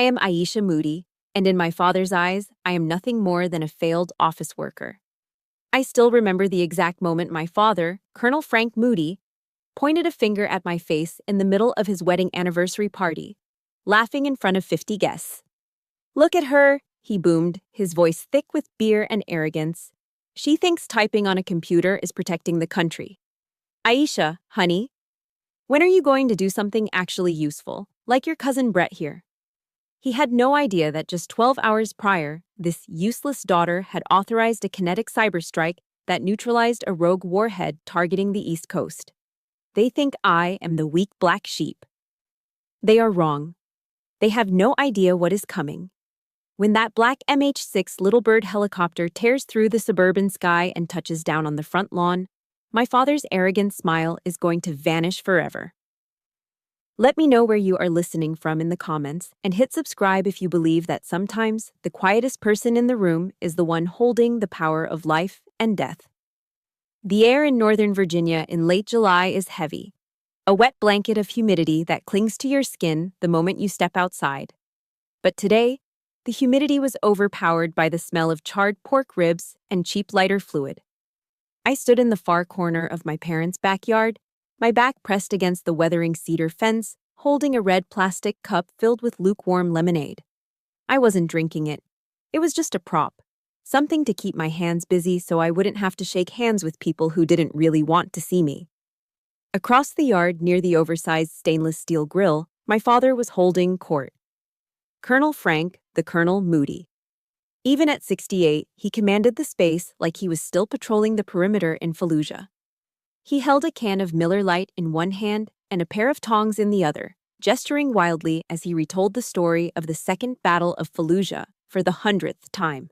I am Aisha Moody, and in my father's eyes, I am nothing more than a failed office worker. I still remember the exact moment my father, Colonel Frank Moody, pointed a finger at my face in the middle of his wedding anniversary party, laughing in front of 50 guests. "Look at her," he boomed, his voice thick with beer and arrogance. "She thinks typing on a computer is protecting the country. Aisha, honey, when are you going to do something actually useful, like your cousin Brett here?" He had no idea that just 12 hours prior, this useless daughter had authorized a kinetic cyberstrike that neutralized a rogue warhead targeting the East Coast. They think I am the weak black sheep. They are wrong. They have no idea what is coming. When that black MH-6 Little Bird helicopter tears through the suburban sky and touches down on the front lawn, my father's arrogant smile is going to vanish forever. Let me know where you are listening from in the comments, and hit subscribe if you believe that sometimes the quietest person in the room is the one holding the power of life and death. The air in Northern Virginia in late July is heavy, a wet blanket of humidity that clings to your skin the moment you step outside. But today, the humidity was overpowered by the smell of charred pork ribs and cheap lighter fluid. I stood in the far corner of my parents' backyard, my back pressed against the weathering cedar fence, holding a red plastic cup filled with lukewarm lemonade. I wasn't drinking it. It was just a prop, something to keep my hands busy so I wouldn't have to shake hands with people who didn't really want to see me. Across the yard near the oversized stainless steel grill, my father was holding court. Colonel Frank, the Colonel Moody. Even at 68, he commanded the space like he was still patrolling the perimeter in Fallujah. He held a can of Miller Lite in one hand and a pair of tongs in the other, gesturing wildly as he retold the story of the Second Battle of Fallujah for the 100th time.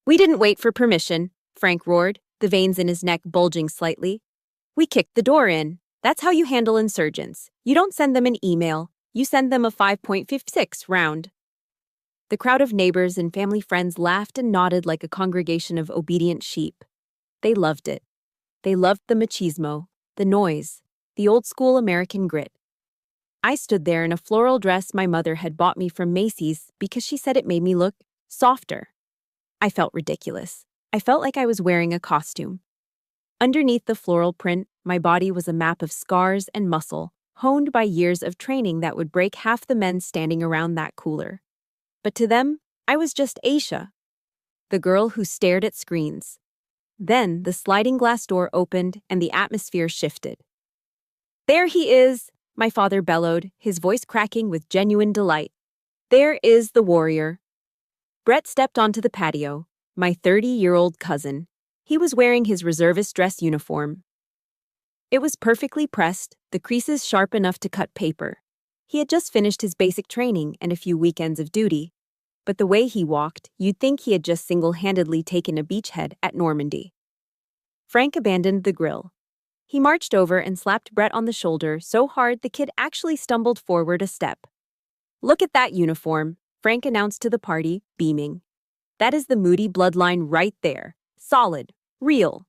"We didn't wait for permission," Frank roared, the veins in his neck bulging slightly. "We kicked the door in. That's how you handle insurgents. You don't send them an email. You send them a 5.56 round." The crowd of neighbors and family friends laughed and nodded like a congregation of obedient sheep. They loved it. They loved the machismo, the noise, the old-school American grit. I stood there in a floral dress my mother had bought me from Macy's because she said it made me look softer. I felt ridiculous. I felt like I was wearing a costume. Underneath the floral print, my body was a map of scars and muscle, honed by years of training that would break half the men standing around that cooler. But to them, I was just Aisha, the girl who stared at screens. Then the sliding glass door opened and the atmosphere shifted. "There he is," my father bellowed, his voice cracking with genuine delight. "There is the warrior." Brett stepped onto the patio, my 30-year-old cousin. He was wearing his reservist dress uniform. It was perfectly pressed, the creases sharp enough to cut paper. He had just finished his basic training and a few weekends of duty, but the way he walked, you'd think he had just single-handedly taken a beachhead at Normandy. Frank abandoned the grill. He marched over and slapped Brett on the shoulder so hard the kid actually stumbled forward a step. "Look at that uniform," Frank announced to the party, beaming. "That is the Moody bloodline right there. Solid. Real."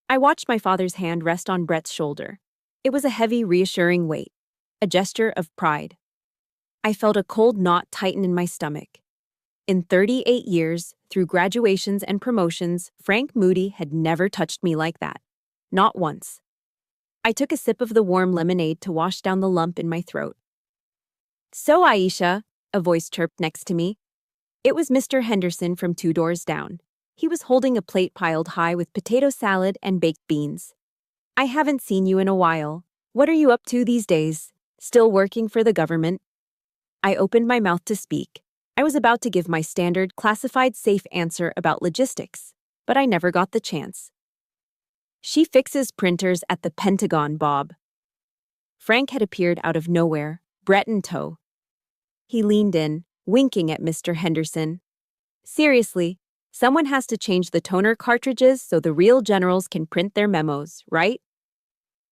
I watched my father's hand rest on Brett's shoulder. It was a heavy, reassuring weight, a gesture of pride. I felt a cold knot tighten in my stomach. In 38 years, through graduations and promotions, Frank Moody had never touched me like that. Not once. I took a sip of the warm lemonade to wash down the lump in my throat. "So, Aisha," a voice chirped next to me. It was Mr. Henderson from 2 doors down. He was holding a plate piled high with potato salad and baked beans. "I haven't seen you in a while. What are you up to these days? Still working for the government?" I opened my mouth to speak. I was about to give my standard classified safe answer about logistics, but I never got the chance. "She fixes printers at the Pentagon, Bob." Frank had appeared out of nowhere, Brett in tow. He leaned in, winking at Mr. Henderson. "Seriously, someone has to change the toner cartridges so the real generals can print their memos, right?"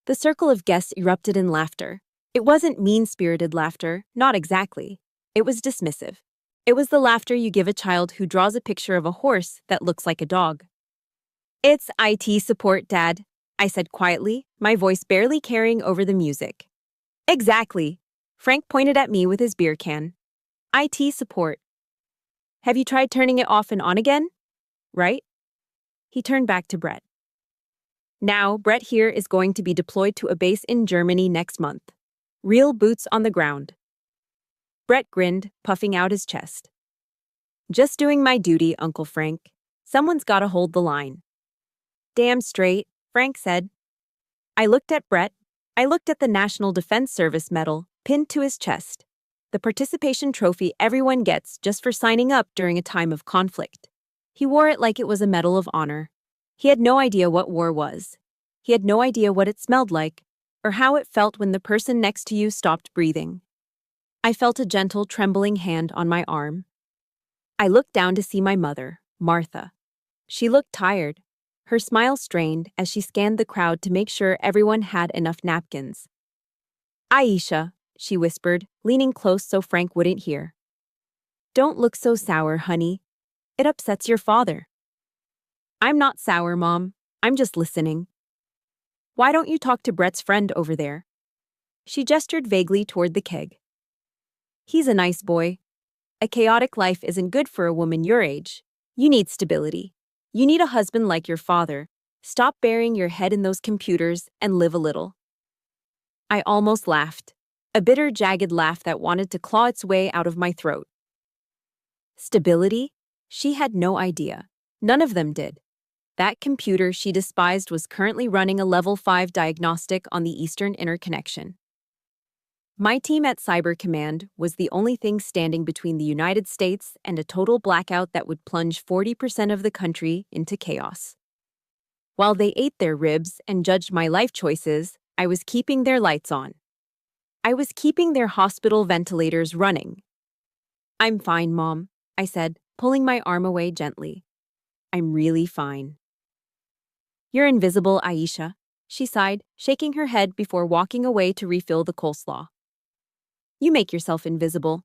The circle of guests erupted in laughter. It wasn't mean-spirited laughter, not exactly. It was dismissive. It was the laughter you give a child who draws a picture of a horse that looks like a dog. "It's IT support, Dad," I said quietly, my voice barely carrying over the music. "Exactly." Frank pointed at me with his beer can. IT support. Have you tried turning it off and on again? Right? He turned back to Brett. Now, Brett here is going to be deployed to a base in Germany next month. Real boots on the ground. Brett grinned, puffing out his chest. Just doing my duty, Uncle Frank. Someone's gotta hold the line. Damn straight, Frank said. I looked at Brett. I looked at the National Defense Service medal pinned to his chest. The participation trophy everyone gets just for signing up during a time of conflict. He wore it like it was a medal of honor. He had no idea what war was. He had no idea what it smelled like, or how it felt when the person next to you stopped breathing. I felt a gentle, trembling hand on my arm. I looked down to see my mother, Martha. She looked tired, her smile strained as she scanned the crowd to make sure everyone had enough napkins. Aisha, she whispered, leaning close so Frank wouldn't hear. Don't look so sour, honey. It upsets your father. I'm not sour, Mom. I'm just listening. Why don't you talk to Brett's friend over there? She gestured vaguely toward the keg. He's a nice boy. A chaotic life isn't good for a woman your age. You need stability. You need a husband like your father. Stop burying your head in those computers and live a little. I almost laughed. A bitter, jagged laugh that wanted to claw its way out of my throat. Stability? She had no idea. None of them did. That computer she despised was currently running a level 5 diagnostic on the Eastern Interconnection. My team at Cyber Command was the only thing standing between the United States and a total blackout that would plunge 40% of the country into chaos. While they ate their ribs and judged my life choices, I was keeping their lights on. I was keeping their hospital ventilators running. I'm fine, Mom, I said, pulling my arm away gently. I'm really fine. You're invisible, Aisha, she sighed, shaking her head before walking away to refill the coleslaw. You make yourself invisible.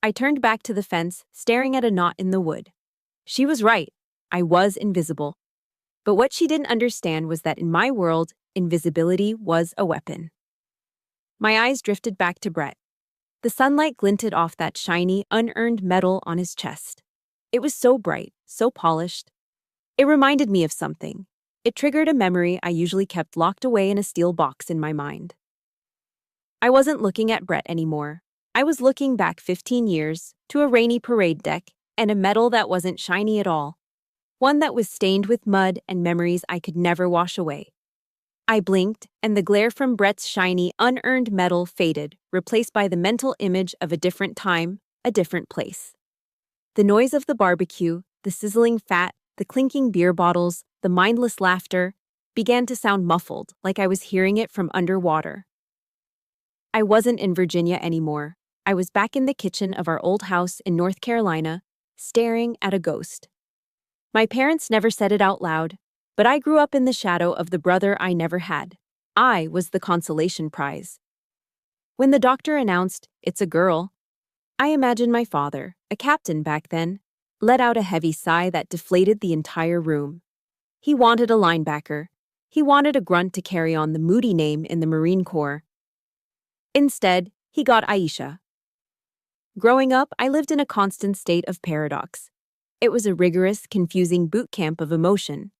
I turned back to the fence, staring at a knot in the wood. She was right. I was invisible. But what she didn't understand was that in my world, invisibility was a weapon. My eyes drifted back to Brett. The sunlight glinted off that shiny, unearned medal on his chest. It was so bright, so polished. It reminded me of something. It triggered a memory I usually kept locked away in a steel box in my mind. I wasn't looking at Brett anymore. I was looking back 15 years to a rainy parade deck and a medal that wasn't shiny at all. One that was stained with mud and memories I could never wash away. I blinked, and the glare from Brett's shiny, unearned medal faded, replaced by the mental image of a different time, a different place. The noise of the barbecue, the sizzling fat, the clinking beer bottles, the mindless laughter, began to sound muffled, like I was hearing it from underwater. I wasn't in Virginia anymore. I was back in the kitchen of our old house in North Carolina, staring at a ghost. My parents never said it out loud, but I grew up in the shadow of the brother I never had. I was the consolation prize. When the doctor announced, "It's a girl," I imagined my father, a captain back then, let out a heavy sigh that deflated the entire room. He wanted a linebacker. He wanted a grunt to carry on the moody name in the Marine Corps. Instead, he got Aisha. Growing up, I lived in a constant state of paradox. It was a rigorous, confusing boot camp of emotion.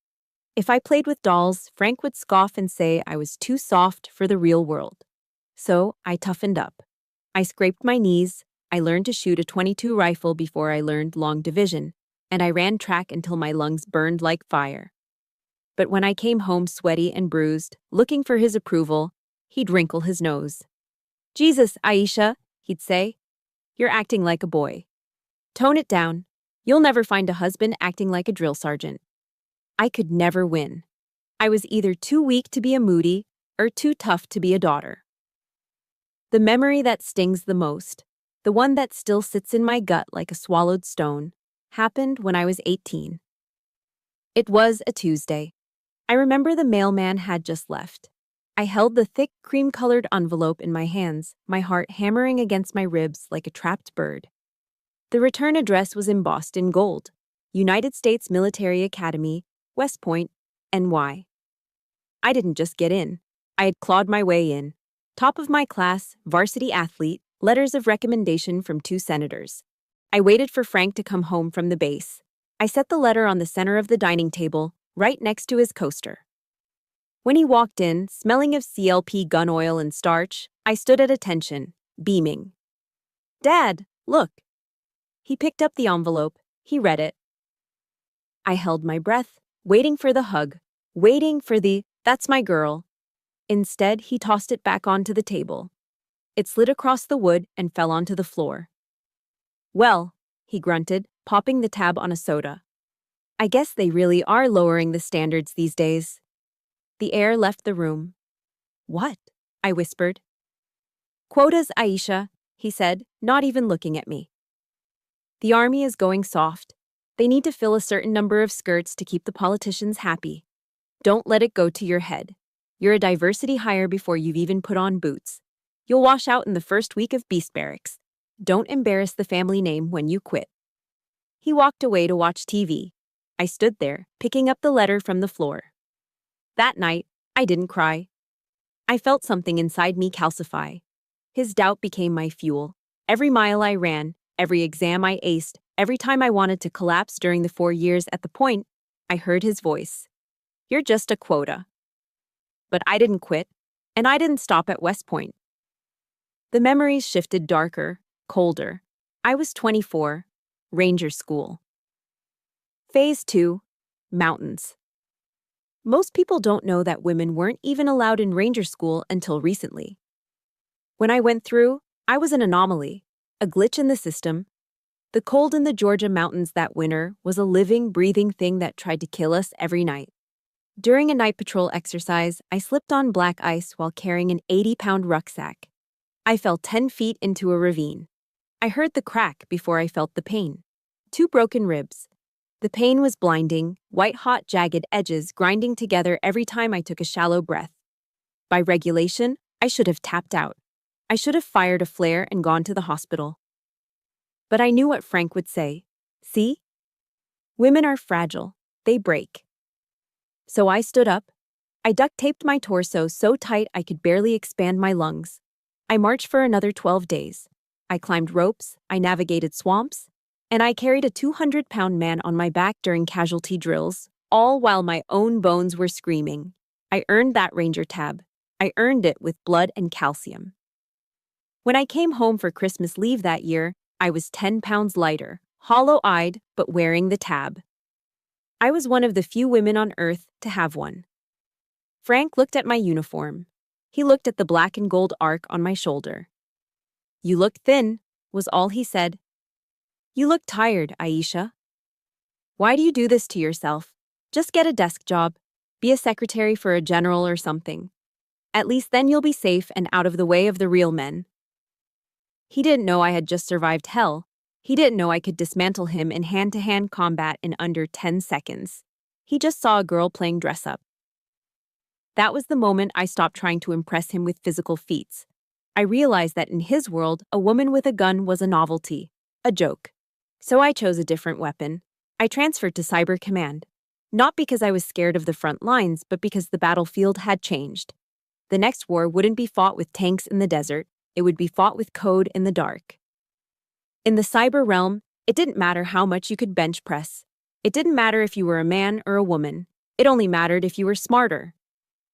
If I played with dolls, Frank would scoff and say I was too soft for the real world. So I toughened up. I scraped my knees, I learned to shoot a .22 rifle before I learned long division, and I ran track until my lungs burned like fire. But when I came home sweaty and bruised, looking for his approval, he'd wrinkle his nose. "Jesus, Aisha," he'd say, "you're acting like a boy. Tone it down. You'll never find a husband acting like a drill sergeant." I could never win. I was either too weak to be a Moody or too tough to be a daughter. The memory that stings the most, the one that still sits in my gut like a swallowed stone, happened when I was 18. It was a Tuesday. I remember the mailman had just left. I held the thick, cream-colored envelope in my hands, my heart hammering against my ribs like a trapped bird. The return address was embossed in gold: United States Military Academy, West Point, NY. I didn't just get in. I had clawed my way in. Top of my class, varsity athlete, letters of recommendation from 2 senators. I waited for Frank to come home from the base. I set the letter on the center of the dining table, right next to his coaster. When he walked in, smelling of CLP gun oil and starch, I stood at attention, beaming. "Dad, look." He picked up the envelope. He read it. I held my breath, waiting for the hug, waiting for the, "That's my girl." Instead, he tossed it back onto the table. It slid across the wood and fell onto the floor. "Well," he grunted, popping the tab on a soda. "I guess they really are lowering the standards these days." The air left the room. "What?" I whispered. "Quotas, Aisha," he said, not even looking at me. "The army is going soft. They need to fill a certain number of skirts to keep the politicians happy. Don't let it go to your head. You're a diversity hire before you've even put on boots. You'll wash out in the first week of Beast Barracks. Don't embarrass the family name when you quit." He walked away to watch TV. I stood there, picking up the letter from the floor. That night, I didn't cry. I felt something inside me calcify. His doubt became my fuel. Every mile I ran, every exam I aced, every time I wanted to collapse during the 4 years at the point, I heard his voice. "You're just a quota." But I didn't quit, and I didn't stop at West Point. The memories shifted darker, colder. I was 24, Ranger School. Phase 2, Mountains. Most people don't know that women weren't even allowed in Ranger School until recently. When I went through, I was an anomaly, a glitch in the system. The cold in the Georgia mountains that winter was a living, breathing thing that tried to kill us every night. During a night patrol exercise, I slipped on black ice while carrying an 80-pound rucksack. I fell 10 feet into a ravine. I heard the crack before I felt the pain. 2 broken ribs. The pain was blinding, white-hot, jagged edges grinding together every time I took a shallow breath. By regulation, I should have tapped out. I should have fired a flare and gone to the hospital. But I knew what Frank would say. "See? Women are fragile. They break." So I stood up. I duct-taped my torso so tight I could barely expand my lungs. I marched for another 12 days. I climbed ropes, I navigated swamps, and I carried a 200-pound man on my back during casualty drills, all while my own bones were screaming. I earned that Ranger tab. I earned it with blood and calcium. When I came home for Christmas leave that year, I was 10 pounds lighter, hollow-eyed, but wearing the tab. I was one of the few women on Earth to have one. Frank looked at my uniform. He looked at the black and gold arc on my shoulder. "You look thin," was all he said. "You look tired, Aisha. Why do you do this to yourself? Just get a desk job. Be a secretary for a general or something. At least then you'll be safe and out of the way of the real men." He didn't know I had just survived hell. He didn't know I could dismantle him in hand-to-hand combat in under 10 seconds. He just saw a girl playing dress-up. That was the moment I stopped trying to impress him with physical feats. I realized that in his world, a woman with a gun was a novelty, a joke. So I chose a different weapon. I transferred to Cyber Command. Not because I was scared of the front lines, but because the battlefield had changed. The next war wouldn't be fought with tanks in the desert. It would be fought with code in the dark. In the cyber realm, it didn't matter how much you could bench press. It didn't matter if you were a man or a woman. It only mattered if you were smarter.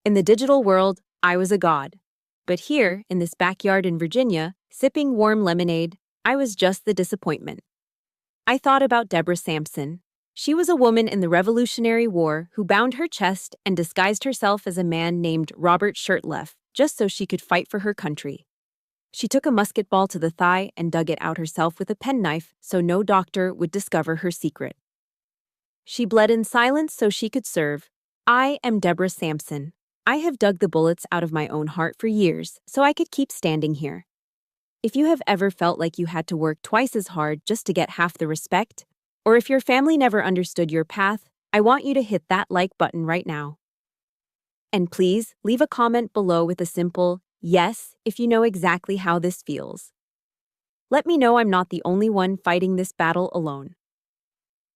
In the digital world, I was a god. But here, in this backyard in Virginia, sipping warm lemonade, I was just the disappointment. I thought about Deborah Sampson. She was a woman in the Revolutionary War who bound her chest and disguised herself as a man named Robert Shirtleff just so she could fight for her country. She took a musket ball to the thigh and dug it out herself with a penknife so no doctor would discover her secret. She bled in silence so she could serve. I am Deborah Sampson. I have dug the bullets out of my own heart for years so I could keep standing here. If you have ever felt like you had to work twice as hard just to get half the respect, or if your family never understood your path, I want you to hit that like button right now. And please leave a comment below with a simple yes if you know exactly how this feels. Let me know I'm not the only one fighting this battle alone.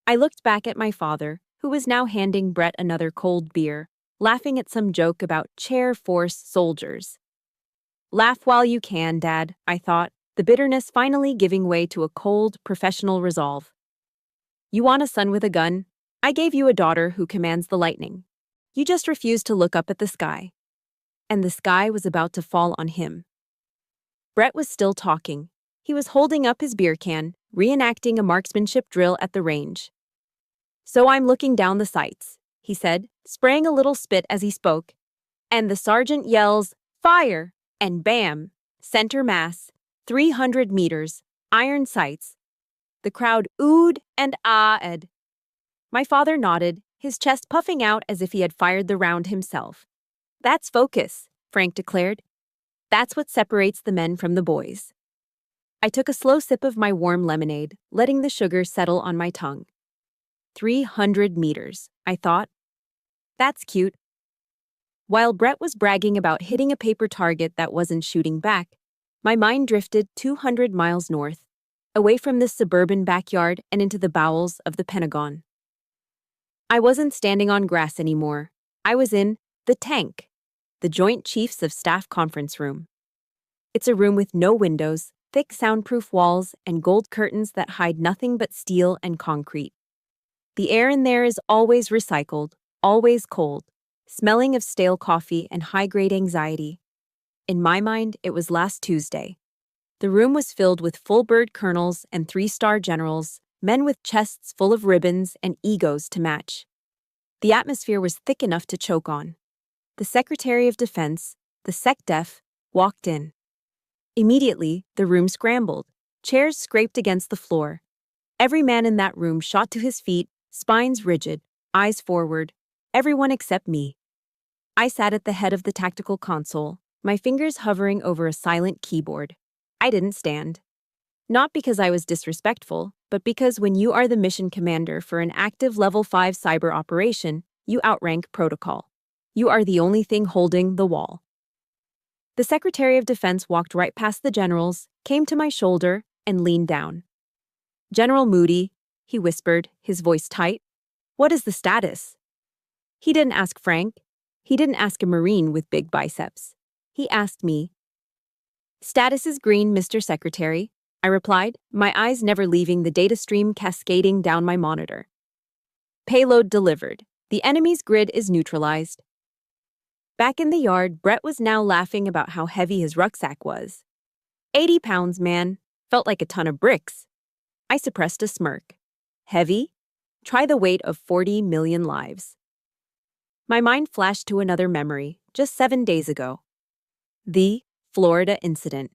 I looked back at my father, who was now handing Brett another cold beer, laughing at some joke about chair force soldiers. Laugh while you can, Dad, I thought. the bitterness finally giving way to a cold, professional resolve. You want a son with a gun? I gave you a daughter who commands the lightning. You just refused to look up at the sky. And the sky was about to fall on him. Brett was still talking. He was holding up his beer can, reenacting a marksmanship drill at the range. So I'm looking down the sights, he said, spraying a little spit as he spoke. And the sergeant yells, "Fire!" And bam! Center mass, 300 meters, iron sights. The crowd oohed and ah-ed. My father nodded, his chest puffing out as if he had fired the round himself. That's focus, Frank declared. That's what separates the men from the boys. I took a slow sip of my warm lemonade, letting the sugar settle on my tongue. 300 meters, I thought. That's cute. While Brett was bragging about hitting a paper target that wasn't shooting back, my mind drifted 200 miles north, away from this suburban backyard and into the bowels of the Pentagon. I wasn't standing on grass anymore. I was in the tank, the Joint Chiefs of Staff conference room. It's a room with no windows, thick soundproof walls, and gold curtains that hide nothing but steel and concrete. The air in there is always recycled, always cold, smelling of stale coffee and high-grade anxiety. In my mind, it was last Tuesday. The room was filled with full-bird colonels and three-star generals, men with chests full of ribbons and egos to match. The atmosphere was thick enough to choke on. The Secretary of Defense, the SecDef, walked in. Immediately, the room scrambled. Chairs scraped against the floor. Every man in that room shot to his feet, spines rigid, eyes forward. Everyone except me. I sat at the head of the tactical console, my fingers hovering over a silent keyboard. I didn't stand. Not because I was disrespectful, but because when you are the mission commander for an active Level 5 cyber operation, you outrank protocol. You are the only thing holding the wall. The Secretary of Defense walked right past the generals, came to my shoulder, and leaned down. "General Moody," he whispered, his voice tight. "What is the status?" He didn't ask Frank. He didn't ask a Marine with big biceps. He asked me. "Status is green, Mr. Secretary," I replied, my eyes never leaving the data stream cascading down my monitor. "Payload delivered. The enemy's grid is neutralized." Back in the yard, Brett was now laughing about how heavy his rucksack was. 80 pounds, man. Felt like a ton of bricks. I suppressed a smirk. Heavy? Try the weight of 40 million lives. My mind flashed to another memory, just 7 days ago. The Florida incident.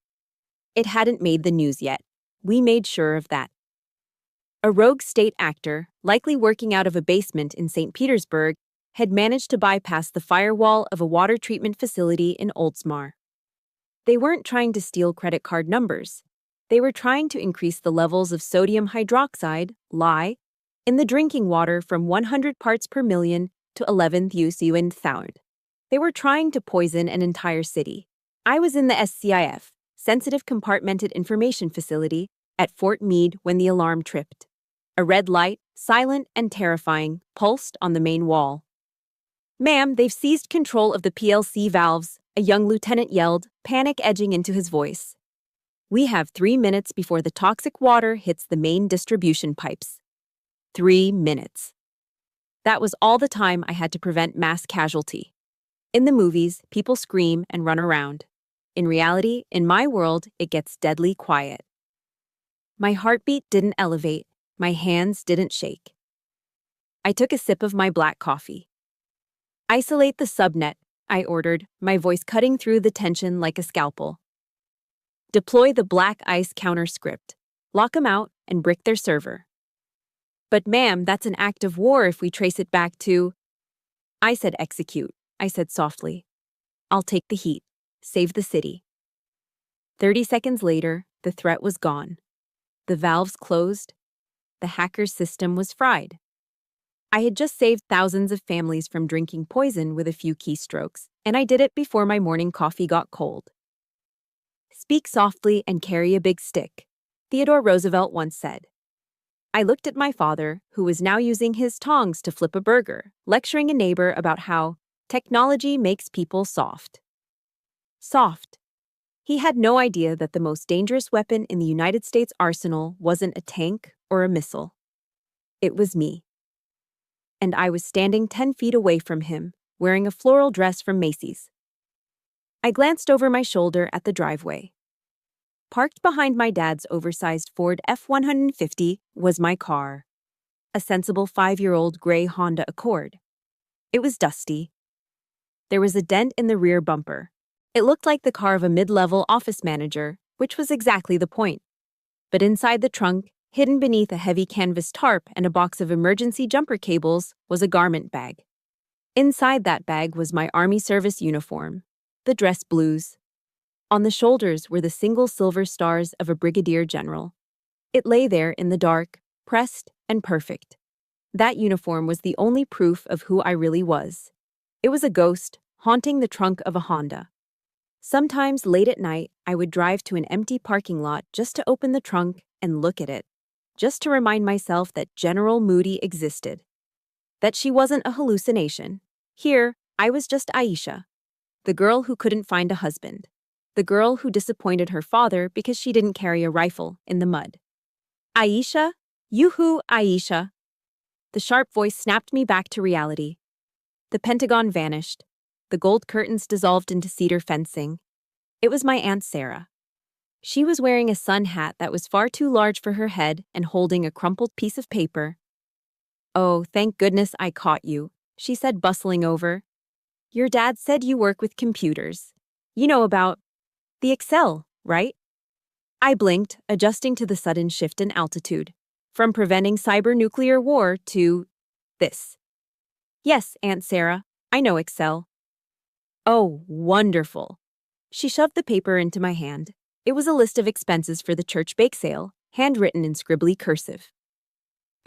It hadn't made the news yet. We made sure of that. A rogue state actor, likely working out of a basement in St. Petersburg, had managed to bypass the firewall of a water treatment facility in Oldsmar. They weren't trying to steal credit card numbers. They were trying to increase the levels of sodium hydroxide, lye, in the drinking water from 100 parts per million to 11th use. They were trying to poison an entire city. I was in the SCIF, Sensitive Compartmented Information Facility, at Fort Meade when the alarm tripped. A red light, silent and terrifying, pulsed on the main wall. "Ma'am, they've seized control of the PLC valves," a young lieutenant yelled, panic edging into his voice. "We have 3 minutes before the toxic water hits the main distribution pipes." 3 minutes. That was all the time I had to prevent mass casualty. In the movies, people scream and run around. In reality, in my world, it gets deadly quiet. My heartbeat didn't elevate. My hands didn't shake. I took a sip of my black coffee. "Isolate the subnet," I ordered, my voice cutting through the tension like a scalpel. "Deploy the Black Ice counter script. Lock 'em out and brick their server." "But ma'am, that's an act of war if we trace it back to—" I said execute. I said softly. "I'll take the heat. Save the city." 30 seconds later, the threat was gone. The valves closed. The hacker's system was fried. I had just saved thousands of families from drinking poison with a few keystrokes, and I did it before my morning coffee got cold. "Speak softly and carry a big stick," Theodore Roosevelt once said. I looked at my father, who was now using his tongs to flip a burger, lecturing a neighbor about how technology makes people soft. Soft. He had no idea that the most dangerous weapon in the United States arsenal wasn't a tank or a missile. It was me. And I was standing 10 feet away from him, wearing a floral dress from Macy's. I glanced over my shoulder at the driveway. Parked behind my dad's oversized Ford F-150 was my car. A sensible 5-year-old gray Honda Accord. It was dusty. There was a dent in the rear bumper. It looked like the car of a mid-level office manager, which was exactly the point. But inside the trunk, hidden beneath a heavy canvas tarp and a box of emergency jumper cables, was a garment bag. Inside that bag was my Army service uniform, the dress blues. On the shoulders were the single silver stars of a brigadier general. It lay there in the dark, pressed and perfect. That uniform was the only proof of who I really was. It was a ghost, haunting the trunk of a Honda. Sometimes late at night, I would drive to an empty parking lot just to open the trunk and look at it, just to remind myself that General Moody existed. That she wasn't a hallucination. Here, I was just Aisha, the girl who couldn't find a husband, the girl who disappointed her father because she didn't carry a rifle in the mud. Aisha? Yoo-hoo, Aisha. The sharp voice snapped me back to reality. The Pentagon vanished. The gold curtains dissolved into cedar fencing. It was my Aunt Sarah. She was wearing a sun hat that was far too large for her head and holding a crumpled piece of paper. "Oh, thank goodness I caught you," she said, bustling over. "Your dad said you work with computers. You know about the Excel, right?" I blinked, adjusting to the sudden shift in altitude, from preventing cyber-nuclear war to this. "Yes, Aunt Sarah, I know Excel." "Oh, wonderful." She shoved the paper into my hand. It was a list of expenses for the church bake sale, handwritten in scribbly cursive.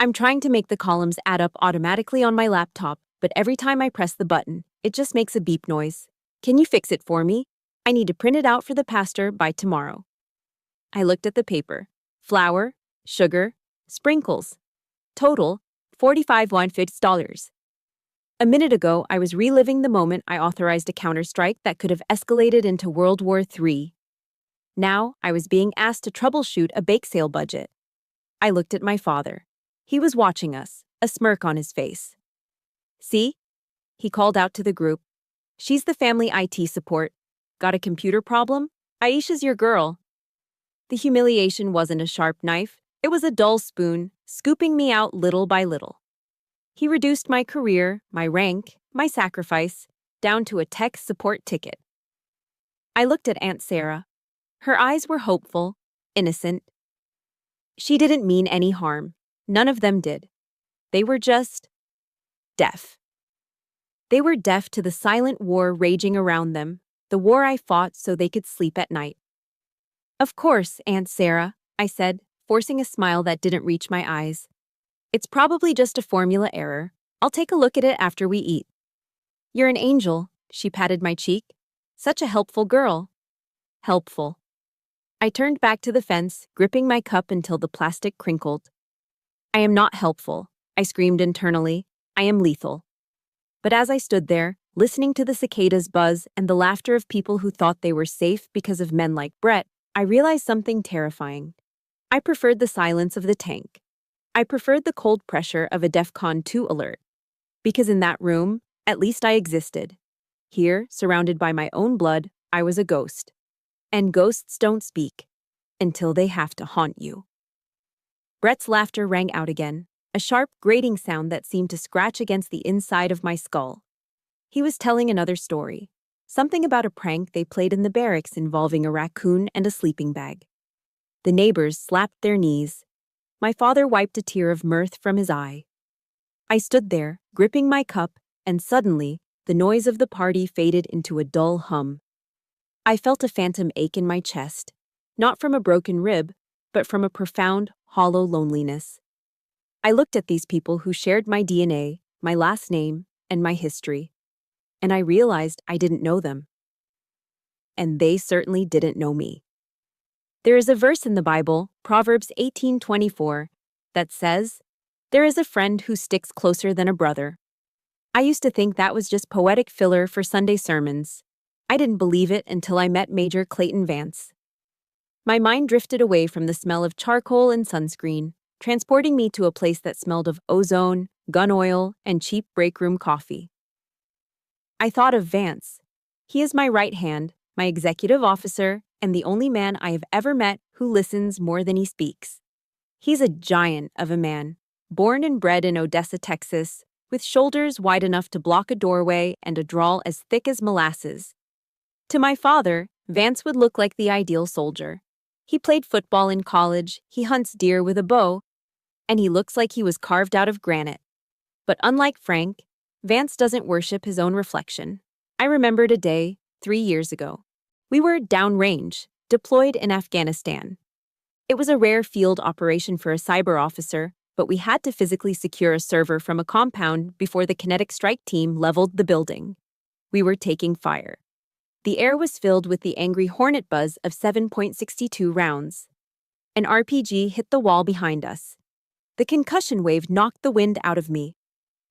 I'm trying to make the columns add up automatically on my laptop, but every time I press the button, it just makes a beep noise. Can you fix it for me? I need to print it out for the pastor by tomorrow. I looked at the paper. Flour, sugar, sprinkles. Total, $45,150. A minute ago, I was reliving the moment I authorized a counterstrike that could have escalated into World War III. Now, I was being asked to troubleshoot a bake sale budget. I looked at my father. He was watching us, a smirk on his face. "See?" He called out to the group. "She's the family IT support. Got a computer problem? Aisha's your girl." The humiliation wasn't a sharp knife. It was a dull spoon, scooping me out little by little. He reduced my career, my rank, my sacrifice, down to a tech support ticket. I looked at Aunt Sarah. Her eyes were hopeful, innocent. She didn't mean any harm. None of them did. They were just deaf. They were deaf to the silent war raging around them, the war I fought so they could sleep at night. "Of course, Aunt Sarah," I said, forcing a smile that didn't reach my eyes. "It's probably just a formula error. I'll take a look at it after we eat." "You're an angel," she patted my cheek. "Such a helpful girl." Helpful. I turned back to the fence, gripping my cup until the plastic crinkled. "I am not helpful," I screamed internally. "I am lethal." But as I stood there, listening to the cicadas buzz and the laughter of people who thought they were safe because of men like Brett, I realized something terrifying. I preferred the silence of the tank. I preferred the cold pressure of a DEFCON 2 alert. Because in that room, at least I existed. Here, surrounded by my own blood, I was a ghost. And ghosts don't speak until they have to haunt you. Brett's laughter rang out again, a sharp, grating sound that seemed to scratch against the inside of my skull. He was telling another story, something about a prank they played in the barracks involving a raccoon and a sleeping bag. The neighbors slapped their knees. My father wiped a tear of mirth from his eye. I stood there, gripping my cup, and suddenly, the noise of the party faded into a dull hum. I felt a phantom ache in my chest, not from a broken rib, but from a profound, hollow loneliness. I looked at these people who shared my DNA, my last name, and my history, and I realized I didn't know them. And they certainly didn't know me. There is a verse in the Bible, Proverbs 18:24, that says, "There is a friend who sticks closer than a brother." I used to think that was just poetic filler for Sunday sermons. I didn't believe it until I met Major Clayton Vance. My mind drifted away from the smell of charcoal and sunscreen, transporting me to a place that smelled of ozone, gun oil, and cheap break room coffee. I thought of Vance. He is my right hand, my executive officer, and the only man I have ever met who listens more than he speaks. He's a giant of a man, born and bred in Odessa, Texas, with shoulders wide enough to block a doorway and a drawl as thick as molasses. To my father, Vance would look like the ideal soldier. He played football in college, he hunts deer with a bow, and he looks like he was carved out of granite. But unlike Frank, Vance doesn't worship his own reflection. I remembered a day, 3 years ago. We were downrange, deployed in Afghanistan. It was a rare field operation for a cyber officer, but we had to physically secure a server from a compound before the kinetic strike team leveled the building. We were taking fire. The air was filled with the angry hornet buzz of 7.62 rounds. An RPG hit the wall behind us. The concussion wave knocked the wind out of me.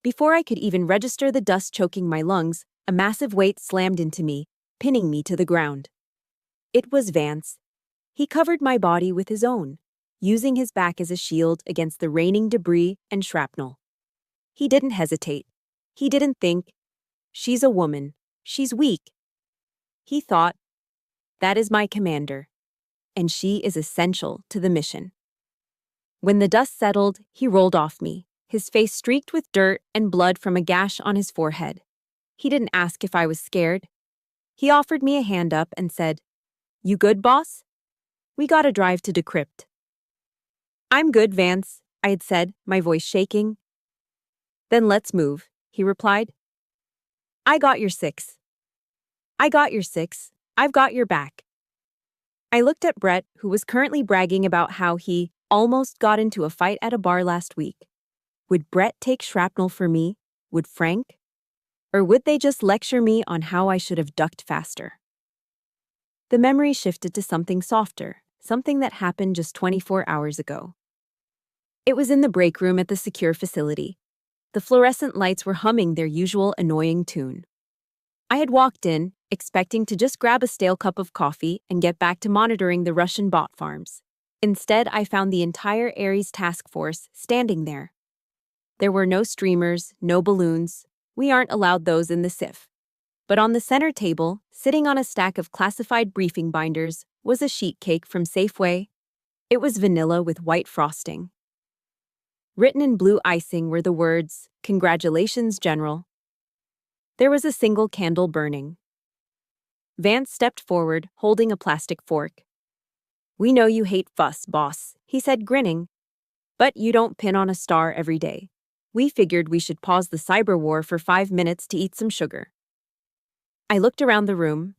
Before I could even register the dust choking my lungs, a massive weight slammed into me, pinning me to the ground. It was Vance. He covered my body with his own, using his back as a shield against the raining debris and shrapnel. He didn't hesitate. He didn't think, "She's a woman. She's weak." He thought, "That is my commander, and she is essential to the mission." When the dust settled, he rolled off me, his face streaked with dirt and blood from a gash on his forehead. He didn't ask if I was scared. He offered me a hand up and said, "You good, boss? We gotta drive to Decrypt." "I'm good, Vance," I had said, my voice shaking. "Then let's move," he replied. "I got your six. I got your six. I've got your back." I looked at Brett, who was currently bragging about how he almost got into a fight at a bar last week. Would Brett take shrapnel for me? Would Frank? Or would they just lecture me on how I should have ducked faster? The memory shifted to something softer, something that happened just 24 hours ago. It was in the break room at the secure facility. The fluorescent lights were humming their usual annoying tune. I had walked in, expecting to just grab a stale cup of coffee and get back to monitoring the Russian bot farms. Instead, I found the entire Ares task force standing there. There were no streamers, no balloons. We aren't allowed those in the SIF. But on the center table, sitting on a stack of classified briefing binders, was a sheet cake from Safeway. It was vanilla with white frosting. Written in blue icing were the words, "Congratulations, General." There was a single candle burning. Vance stepped forward, holding a plastic fork. "We know you hate fuss, boss," he said, grinning. "But you don't pin on a star every day. We figured we should pause the cyber war for 5 minutes to eat some sugar." I looked around the room.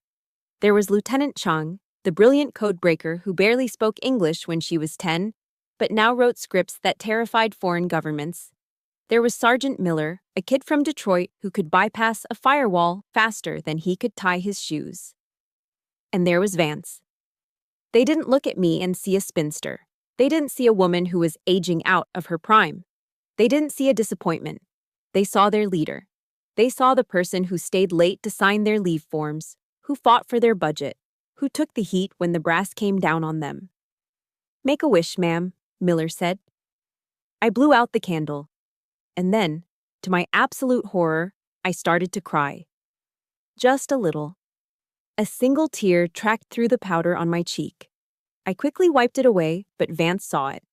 There was Lieutenant Chung, the brilliant codebreaker who barely spoke English when she was 10, but now wrote scripts that terrified foreign governments. There was Sergeant Miller, a kid from Detroit who could bypass a firewall faster than he could tie his shoes. And there was Vance. They didn't look at me and see a spinster. They didn't see a woman who was aging out of her prime. They didn't see a disappointment. They saw their leader. They saw the person who stayed late to sign their leave forms, who fought for their budget, who took the heat when the brass came down on them. "Make a wish, ma'am," Miller said. I blew out the candle. And then, to my absolute horror, I started to cry. Just a little. A single tear tracked through the powder on my cheek. I quickly wiped it away, but Vance saw it.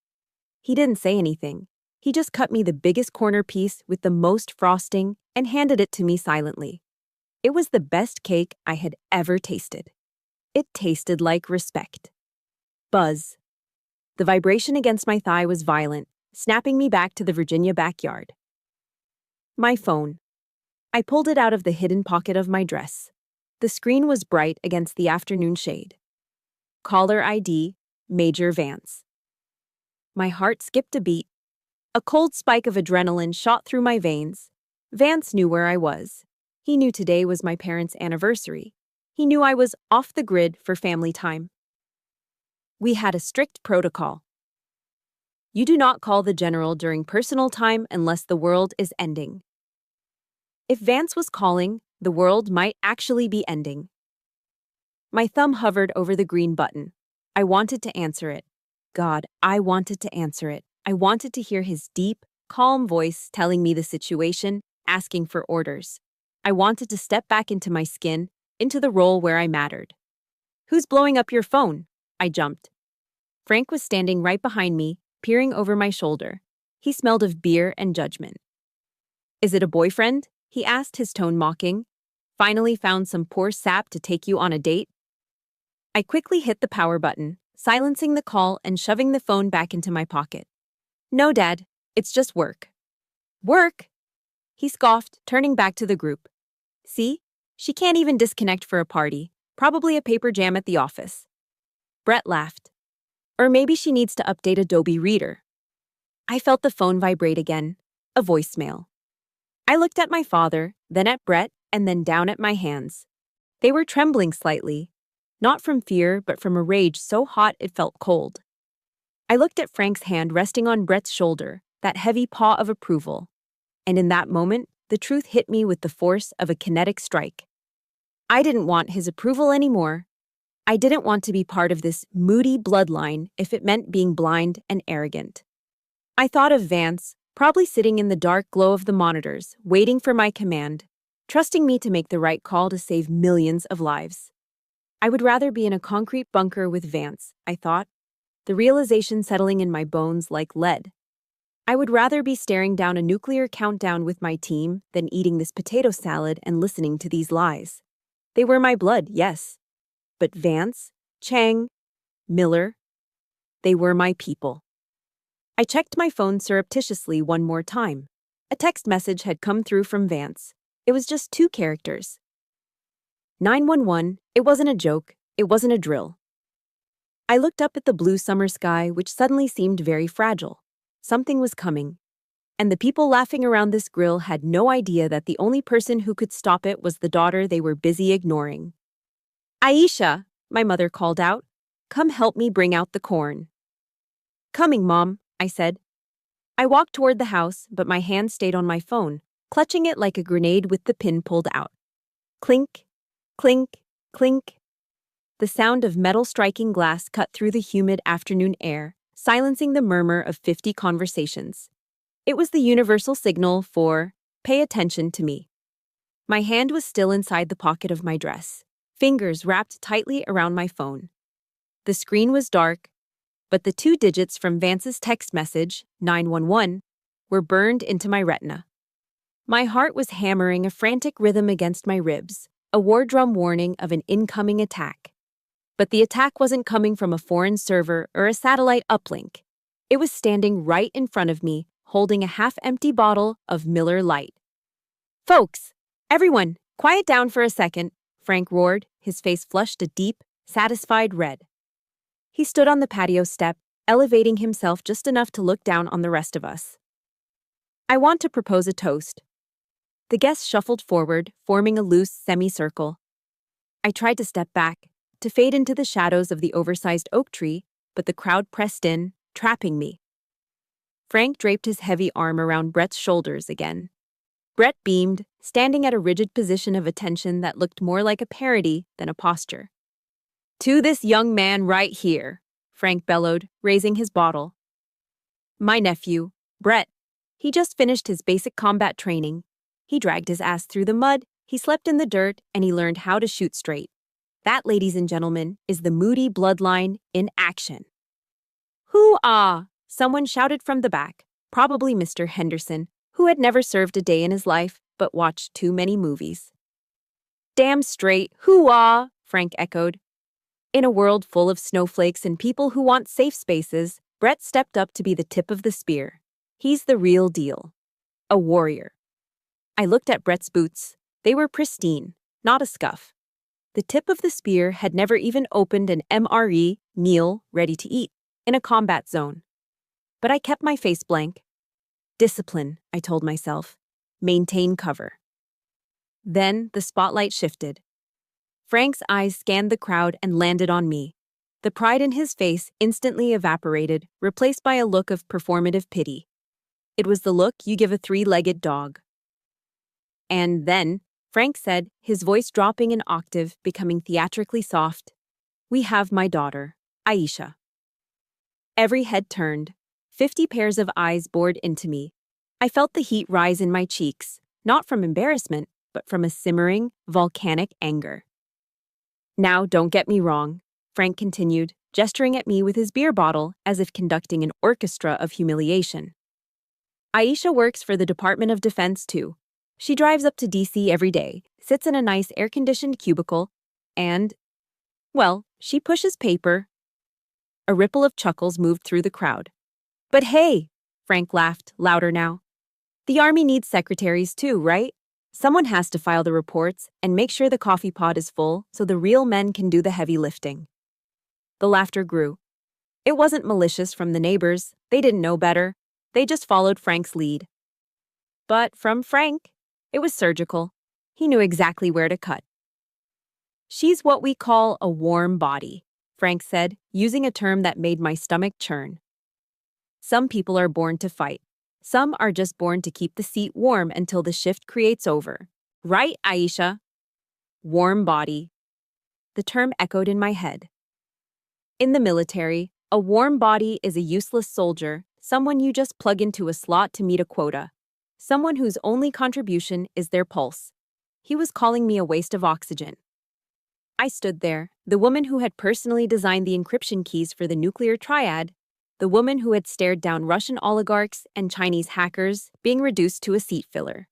He didn't say anything. He just cut me the biggest corner piece with the most frosting and handed it to me silently. It was the best cake I had ever tasted. It tasted like respect. Buzz. The vibration against my thigh was violent, snapping me back to the Virginia backyard. My phone. I pulled it out of the hidden pocket of my dress. The screen was bright against the afternoon shade. Caller ID, Major Vance. My heart skipped a beat. A cold spike of adrenaline shot through my veins. Vance knew where I was. He knew today was my parents' anniversary. He knew I was off the grid for family time. We had a strict protocol. You do not call the general during personal time unless the world is ending. If Vance was calling, the world might actually be ending. My thumb hovered over the green button. I wanted to answer it. God, I wanted to answer it. I wanted to hear his deep, calm voice telling me the situation, asking for orders. I wanted to step back into my skin, into the role where I mattered. Who's blowing up your phone? I jumped. Frank was standing right behind me, peering over my shoulder. He smelled of beer and judgment. Is it a boyfriend? He asked, his tone mocking. Finally found some poor sap to take you on a date? I quickly hit the power button, silencing the call and shoving the phone back into my pocket. No, Dad, it's just work. Work? He scoffed, turning back to the group. See? She can't even disconnect for a party. Probably a paper jam at the office. Brett laughed. Or maybe she needs to update Adobe Reader. I felt the phone vibrate again. A voicemail. I looked at my father, then at Brett, and then down at my hands. They were trembling slightly. Not from fear, but from a rage so hot it felt cold. I looked at Frank's hand resting on Brett's shoulder, that heavy paw of approval. And in that moment, the truth hit me with the force of a kinetic strike. I didn't want his approval anymore. I didn't want to be part of this moody bloodline if it meant being blind and arrogant. I thought of Vance, probably sitting in the dark glow of the monitors, waiting for my command, trusting me to make the right call to save millions of lives. I would rather be in a concrete bunker with Vance, I thought, the realization settling in my bones like lead. I would rather be staring down a nuclear countdown with my team than eating this potato salad and listening to these lies. They were my blood, yes. But Vance, Chang, Miller, they were my people. I checked my phone surreptitiously one more time. A text message had come through from Vance. It was just 2 characters. 911, it wasn't a joke, it wasn't a drill. I looked up at the blue summer sky, which suddenly seemed very fragile. Something was coming. And the people laughing around this grill had no idea that the only person who could stop it was the daughter they were busy ignoring. Aisha, my mother called out, come help me bring out the corn. Coming, Mom, I said. I walked toward the house, but my hand stayed on my phone, clutching it like a grenade with the pin pulled out. Clink, clink, clink. The sound of metal striking glass cut through the humid afternoon air, silencing the murmur of 50 conversations. It was the universal signal for, pay attention to me. My hand was still inside the pocket of my dress, fingers wrapped tightly around my phone. The screen was dark, but the 2 digits from Vance's text message, 911, were burned into my retina. My heart was hammering a frantic rhythm against my ribs, a war drum warning of an incoming attack. But the attack wasn't coming from a foreign server or a satellite uplink. It was standing right in front of me, holding a half-empty bottle of Miller Lite. Folks, everyone, quiet down for a second, Frank roared, his face flushed a deep, satisfied red. He stood on the patio step, elevating himself just enough to look down on the rest of us. I want to propose a toast. The guests shuffled forward, forming a loose semicircle. I tried to step back, to fade into the shadows of the oversized oak tree, but the crowd pressed in, trapping me. Frank draped his heavy arm around Brett's shoulders again. Brett beamed, standing at a rigid position of attention that looked more like a parody than a posture. To this young man right here, Frank bellowed, raising his bottle. My nephew, Brett. He just finished his basic combat training. He dragged his ass through the mud, he slept in the dirt, and he learned how to shoot straight. That, ladies and gentlemen, is the Moody bloodline in action. Hoo-ah! Someone shouted from the back, probably Mr. Henderson, who had never served a day in his life but watched too many movies. Damn straight, hoo-ah! Frank echoed. In a world full of snowflakes and people who want safe spaces, Brett stepped up to be the tip of the spear. He's the real deal. A warrior. I looked at Brett's boots. They were pristine, not a scuff. The tip of the spear had never even opened an MRE, meal, ready to eat, in a combat zone. But I kept my face blank. Discipline, I told myself. Maintain cover. Then the spotlight shifted. Frank's eyes scanned the crowd and landed on me. The pride in his face instantly evaporated, replaced by a look of performative pity. It was the look you give a 3-legged dog. And then, Frank said, his voice dropping an octave, becoming theatrically soft. "We have my daughter, Aisha." Every head turned. 50 pairs of eyes bored into me. I felt the heat rise in my cheeks, not from embarrassment, but from a simmering, volcanic anger. "Now, don't get me wrong," Frank continued, gesturing at me with his beer bottle as if conducting an orchestra of humiliation. "Aisha works for the Department of Defense, too. She drives up to DC every day, sits in a nice air-conditioned cubicle, and, well, she pushes paper." A ripple of chuckles moved through the crowd. "But hey," Frank laughed, louder now. "The Army needs secretaries too, right? Someone has to file the reports and make sure the coffee pot is full so the real men can do the heavy lifting." The laughter grew. It wasn't malicious from the neighbors. They didn't know better. They just followed Frank's lead. But from Frank, it was surgical. He knew exactly where to cut. "She's what we call a warm body," Frank said, using a term that made my stomach churn. "Some people are born to fight. Some are just born to keep the seat warm until the shift creates over. Right, Aisha?" Warm body. The term echoed in my head. In the military, a warm body is a useless soldier, someone you just plug into a slot to meet a quota. Someone whose only contribution is their pulse. He was calling me a waste of oxygen. I stood there, the woman who had personally designed the encryption keys for the nuclear triad, the woman who had stared down Russian oligarchs and Chinese hackers being reduced to a seat filler.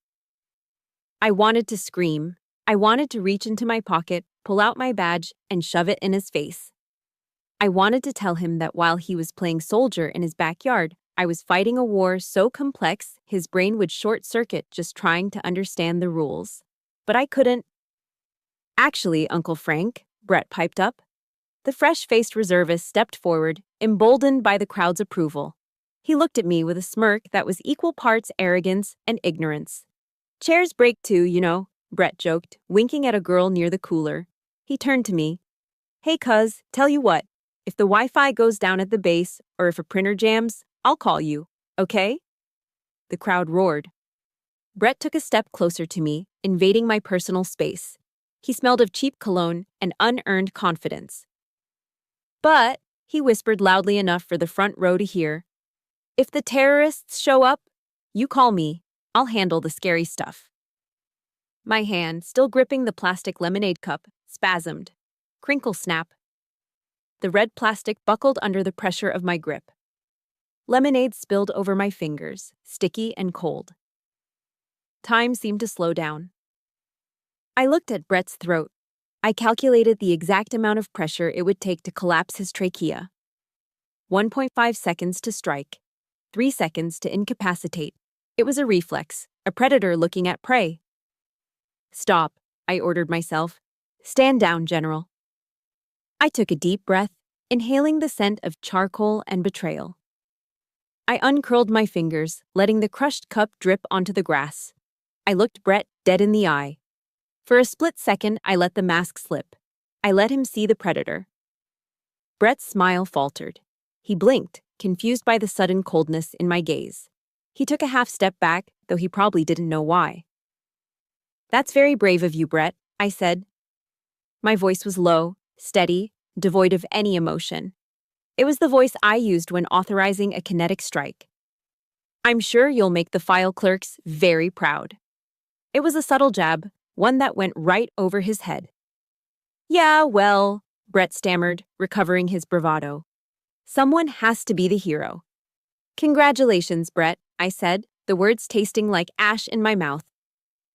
I wanted to scream. I wanted to reach into my pocket, pull out my badge, and shove it in his face. I wanted to tell him that while he was playing soldier in his backyard, I was fighting a war so complex his brain would short-circuit just trying to understand the rules. But I couldn't. "Actually, Uncle Frank," Brett piped up. The fresh-faced reservist stepped forward, emboldened by the crowd's approval. He looked at me with a smirk that was equal parts arrogance and ignorance. "Chairs break too, you know," Brett joked, winking at a girl near the cooler. He turned to me. "Hey, cuz, tell you what, if the Wi-Fi goes down at the base or if a printer jams, I'll call you, okay?" The crowd roared. Brett took a step closer to me, invading my personal space. He smelled of cheap cologne and unearned confidence. "But," he whispered loudly enough for the front row to hear, "if the terrorists show up, you call me. I'll handle the scary stuff." My hand, still gripping the plastic lemonade cup, spasmed. Crinkle snap. The red plastic buckled under the pressure of my grip. Lemonade spilled over my fingers, sticky and cold. Time seemed to slow down. I looked at Brett's throat. I calculated the exact amount of pressure it would take to collapse his trachea. 1.5 seconds to strike. 3 seconds to incapacitate. It was a reflex, a predator looking at prey. "Stop," I ordered myself. "Stand down, General." I took a deep breath, inhaling the scent of charcoal and betrayal. I uncurled my fingers, letting the crushed cup drip onto the grass. I looked Brett dead in the eye. For a split second, I let the mask slip. I let him see the predator. Brett's smile faltered. He blinked, confused by the sudden coldness in my gaze. He took a half step back, though he probably didn't know why. "That's very brave of you, Brett," I said. My voice was low, steady, devoid of any emotion. It was the voice I used when authorizing a kinetic strike. "I'm sure you'll make the file clerks very proud." It was a subtle jab, one that went right over his head. "Yeah, well," Brett stammered, recovering his bravado. "Someone has to be the hero." "Congratulations, Brett," I said, the words tasting like ash in my mouth.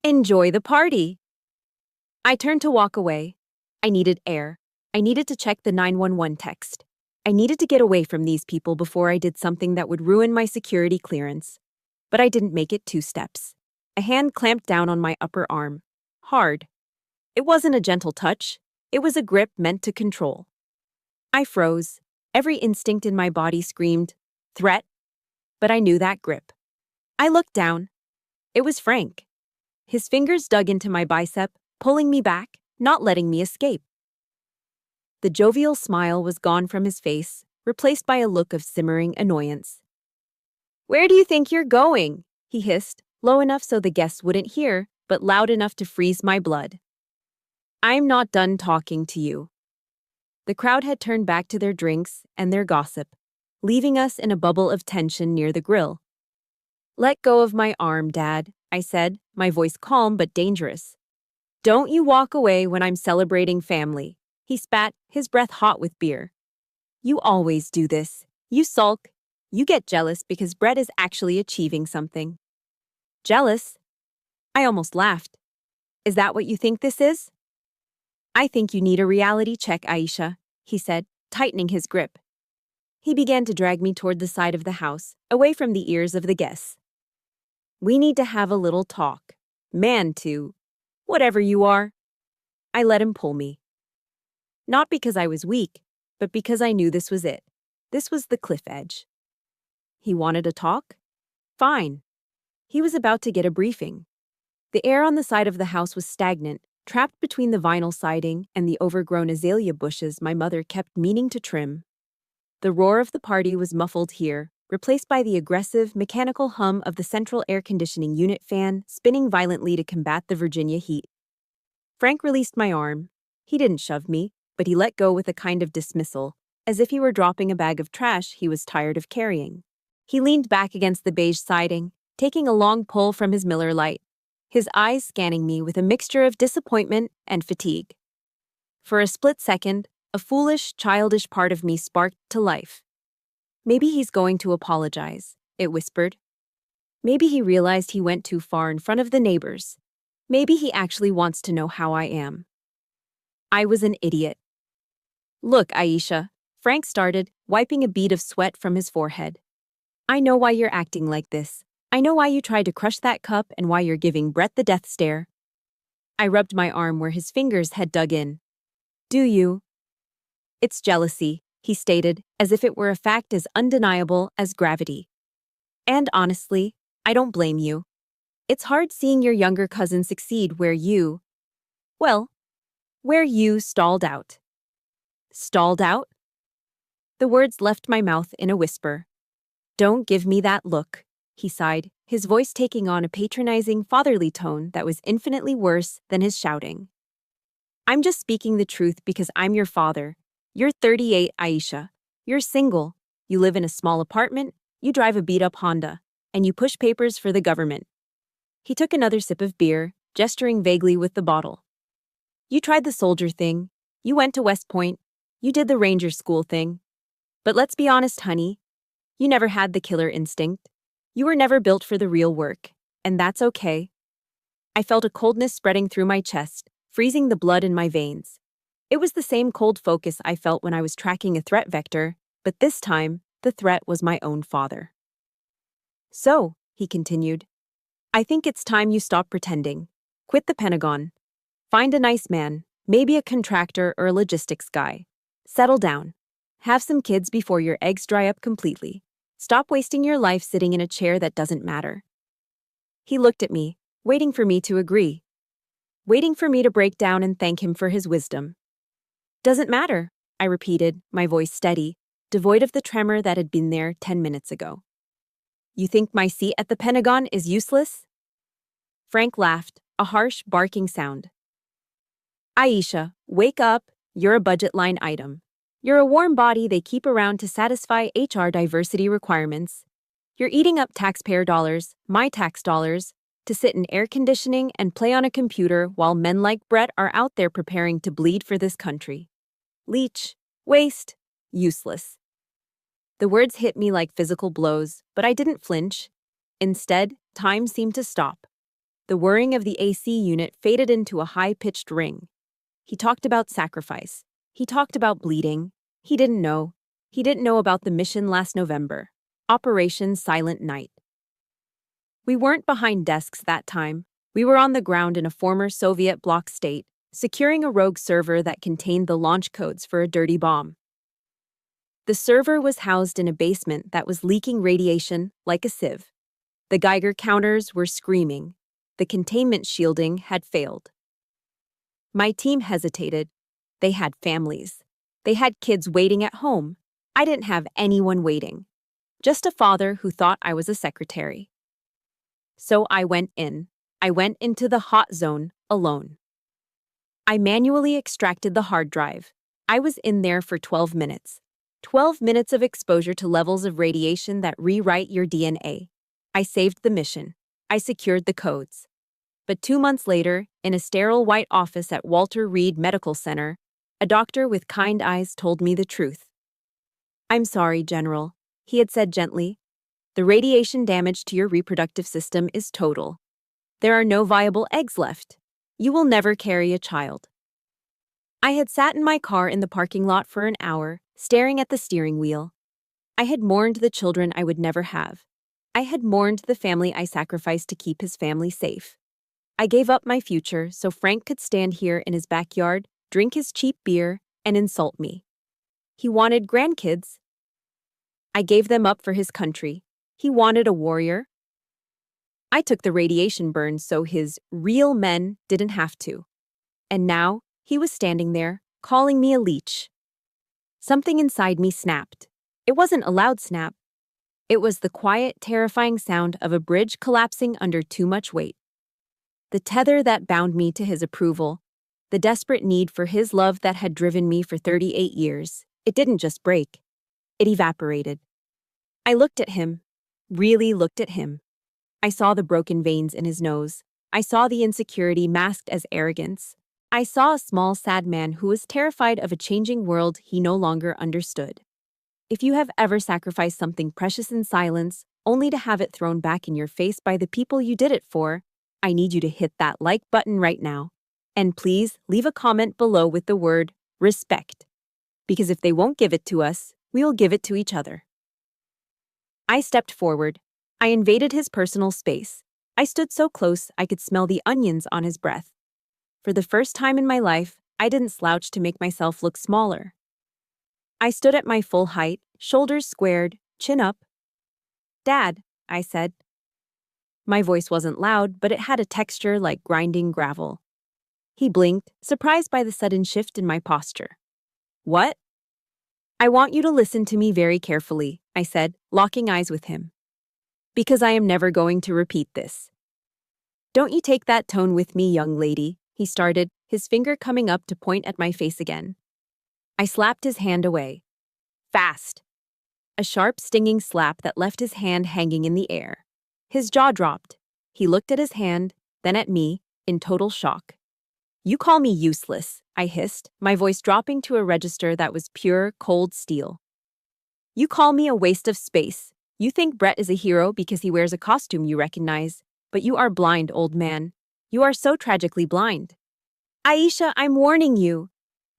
"Enjoy the party." I turned to walk away. I needed air. I needed to check the 911 text. I needed to get away from these people before I did something that would ruin my security clearance. But I didn't make it 2 steps. A hand clamped down on my upper arm. Hard. It wasn't a gentle touch. It was a grip meant to control. I froze. Every instinct in my body screamed, "Threat." But I knew that grip. I looked down. It was Frank. His fingers dug into my bicep, pulling me back, not letting me escape. The jovial smile was gone from his face, replaced by a look of simmering annoyance. "Where do you think you're going?" he hissed, low enough so the guests wouldn't hear, but loud enough to freeze my blood. I'm not done talking to you. The crowd had turned back to their drinks and their gossip, leaving us in a bubble of tension near the grill. Let go of my arm, Dad, I said, my voice calm but dangerous. Don't you walk away when I'm celebrating family. He spat, his breath hot with beer. You always do this. You sulk. You get jealous because Brett is actually achieving something. Jealous? I almost laughed. Is that what you think this is? I think you need a reality check, Aisha, he said, tightening his grip. He began to drag me toward the side of the house, away from the ears of the guests. We need to have a little talk. Man, too. Whatever you are. I let him pull me. Not because I was weak, but because I knew this was it. This was the cliff edge. He wanted to talk? Fine. He was about to get a briefing. The air on the side of the house was stagnant, trapped between the vinyl siding and the overgrown azalea bushes my mother kept meaning to trim. The roar of the party was muffled here, replaced by the aggressive, mechanical hum of the central air conditioning unit fan spinning violently to combat the Virginia heat. Frank released my arm. He didn't shove me, but he let go with a kind of dismissal, as if he were dropping a bag of trash he was tired of carrying. He leaned back against the beige siding, taking a long pull from his Miller Lite, his eyes scanning me with a mixture of disappointment and fatigue. For a split second, a foolish, childish part of me sparked to life. Maybe he's going to apologize, it whispered. Maybe he realized he went too far in front of the neighbors. Maybe he actually wants to know how I am. I was an idiot. Look, Aisha, Frank started, wiping a bead of sweat from his forehead. I know why you're acting like this. I know why you tried to crush that cup and why you're giving Brett the death stare. I rubbed my arm where his fingers had dug in. Do you? It's jealousy, he stated, as if it were a fact as undeniable as gravity. And honestly, I don't blame you. It's hard seeing your younger cousin succeed where you stalled out. Stalled out? The words left my mouth in a whisper. Don't give me that look, he sighed, his voice taking on a patronizing, fatherly tone that was infinitely worse than his shouting. I'm just speaking the truth because I'm your father. You're 38, Aisha. You're single. You live in a small apartment, you drive a beat-up Honda, and you push papers for the government. He took another sip of beer, gesturing vaguely with the bottle. You tried the soldier thing. You went to West Point. You did the ranger school thing. But let's be honest, honey. You never had the killer instinct. You were never built for the real work, and that's okay. I felt a coldness spreading through my chest, freezing the blood in my veins. It was the same cold focus I felt when I was tracking a threat vector, but this time, the threat was my own father. So, he continued, I think it's time you stop pretending. Quit the Pentagon. Find a nice man, maybe a contractor or a logistics guy. Settle down. Have some kids before your eggs dry up completely. Stop wasting your life sitting in a chair that doesn't matter. He looked at me, waiting for me to agree. Waiting for me to break down and thank him for his wisdom. Doesn't matter, I repeated, my voice steady, devoid of the tremor that had been there 10 minutes ago. You think my seat at the Pentagon is useless? Frank laughed, a harsh, barking sound. Aisha, wake up, you're a budget line item. You're a warm body they keep around to satisfy HR diversity requirements. You're eating up taxpayer dollars, my tax dollars, to sit in air conditioning and play on a computer while men like Brett are out there preparing to bleed for this country. Leech, waste, useless. The words hit me like physical blows, but I didn't flinch. Instead, time seemed to stop. The whirring of the AC unit faded into a high-pitched ring. He talked about sacrifice. He talked about bleeding. He didn't know. He didn't know about the mission last November. Operation Silent Night. We weren't behind desks that time. We were on the ground in a former Soviet bloc state, securing a rogue server that contained the launch codes for a dirty bomb. The server was housed in a basement that was leaking radiation like a sieve. The Geiger counters were screaming. The containment shielding had failed. My team hesitated. They had families. They had kids waiting at home. I didn't have anyone waiting. Just a father who thought I was a secretary. So I went in. I went into the hot zone alone. I manually extracted the hard drive. I was in there for 12 minutes. 12 minutes of exposure to levels of radiation that rewrite your DNA. I saved the mission. I secured the codes. But 2 months later, in a sterile white office at Walter Reed Medical Center, a doctor with kind eyes told me the truth. "I'm sorry, General," he had said gently. "The radiation damage to your reproductive system is total. There are no viable eggs left. You will never carry a child." I had sat in my car in the parking lot for an hour, staring at the steering wheel. I had mourned the children I would never have. I had mourned the family I sacrificed to keep his family safe. I gave up my future so Frank could stand here in his backyard, drink his cheap beer, and insult me. He wanted grandkids. I gave them up for his country. He wanted a warrior. I took the radiation burn so his real men didn't have to. And now, he was standing there, calling me a leech. Something inside me snapped. It wasn't a loud snap. It was the quiet, terrifying sound of a bridge collapsing under too much weight. The tether that bound me to his approval, the desperate need for his love that had driven me for 38 years, it didn't just break. It evaporated. I looked at him, really looked at him. I saw the broken veins in his nose. I saw the insecurity masked as arrogance. I saw a small, sad man who was terrified of a changing world he no longer understood. If you have ever sacrificed something precious in silence, only to have it thrown back in your face by the people you did it for, I need you to hit that like button right now. And please leave a comment below with the word respect. Because if they won't give it to us, we will give it to each other. I stepped forward. I invaded his personal space. I stood so close I could smell the onions on his breath. For the first time in my life, I didn't slouch to make myself look smaller. I stood at my full height, shoulders squared, chin up. "Dad," I said. My voice wasn't loud, but it had a texture like grinding gravel. He blinked, surprised by the sudden shift in my posture. "What?" "I want you to listen to me very carefully," I said, locking eyes with him. "Because I am never going to repeat this." "Don't you take that tone with me, young lady," he started, his finger coming up to point at my face again. I slapped his hand away. Fast. A sharp, stinging slap that left his hand hanging in the air. His jaw dropped. He looked at his hand, then at me, in total shock. "You call me useless," I hissed, my voice dropping to a register that was pure, cold steel. "You call me a waste of space. You think Brett is a hero because he wears a costume you recognize, but you are blind, old man. You are so tragically blind." "Aisha, I'm warning you."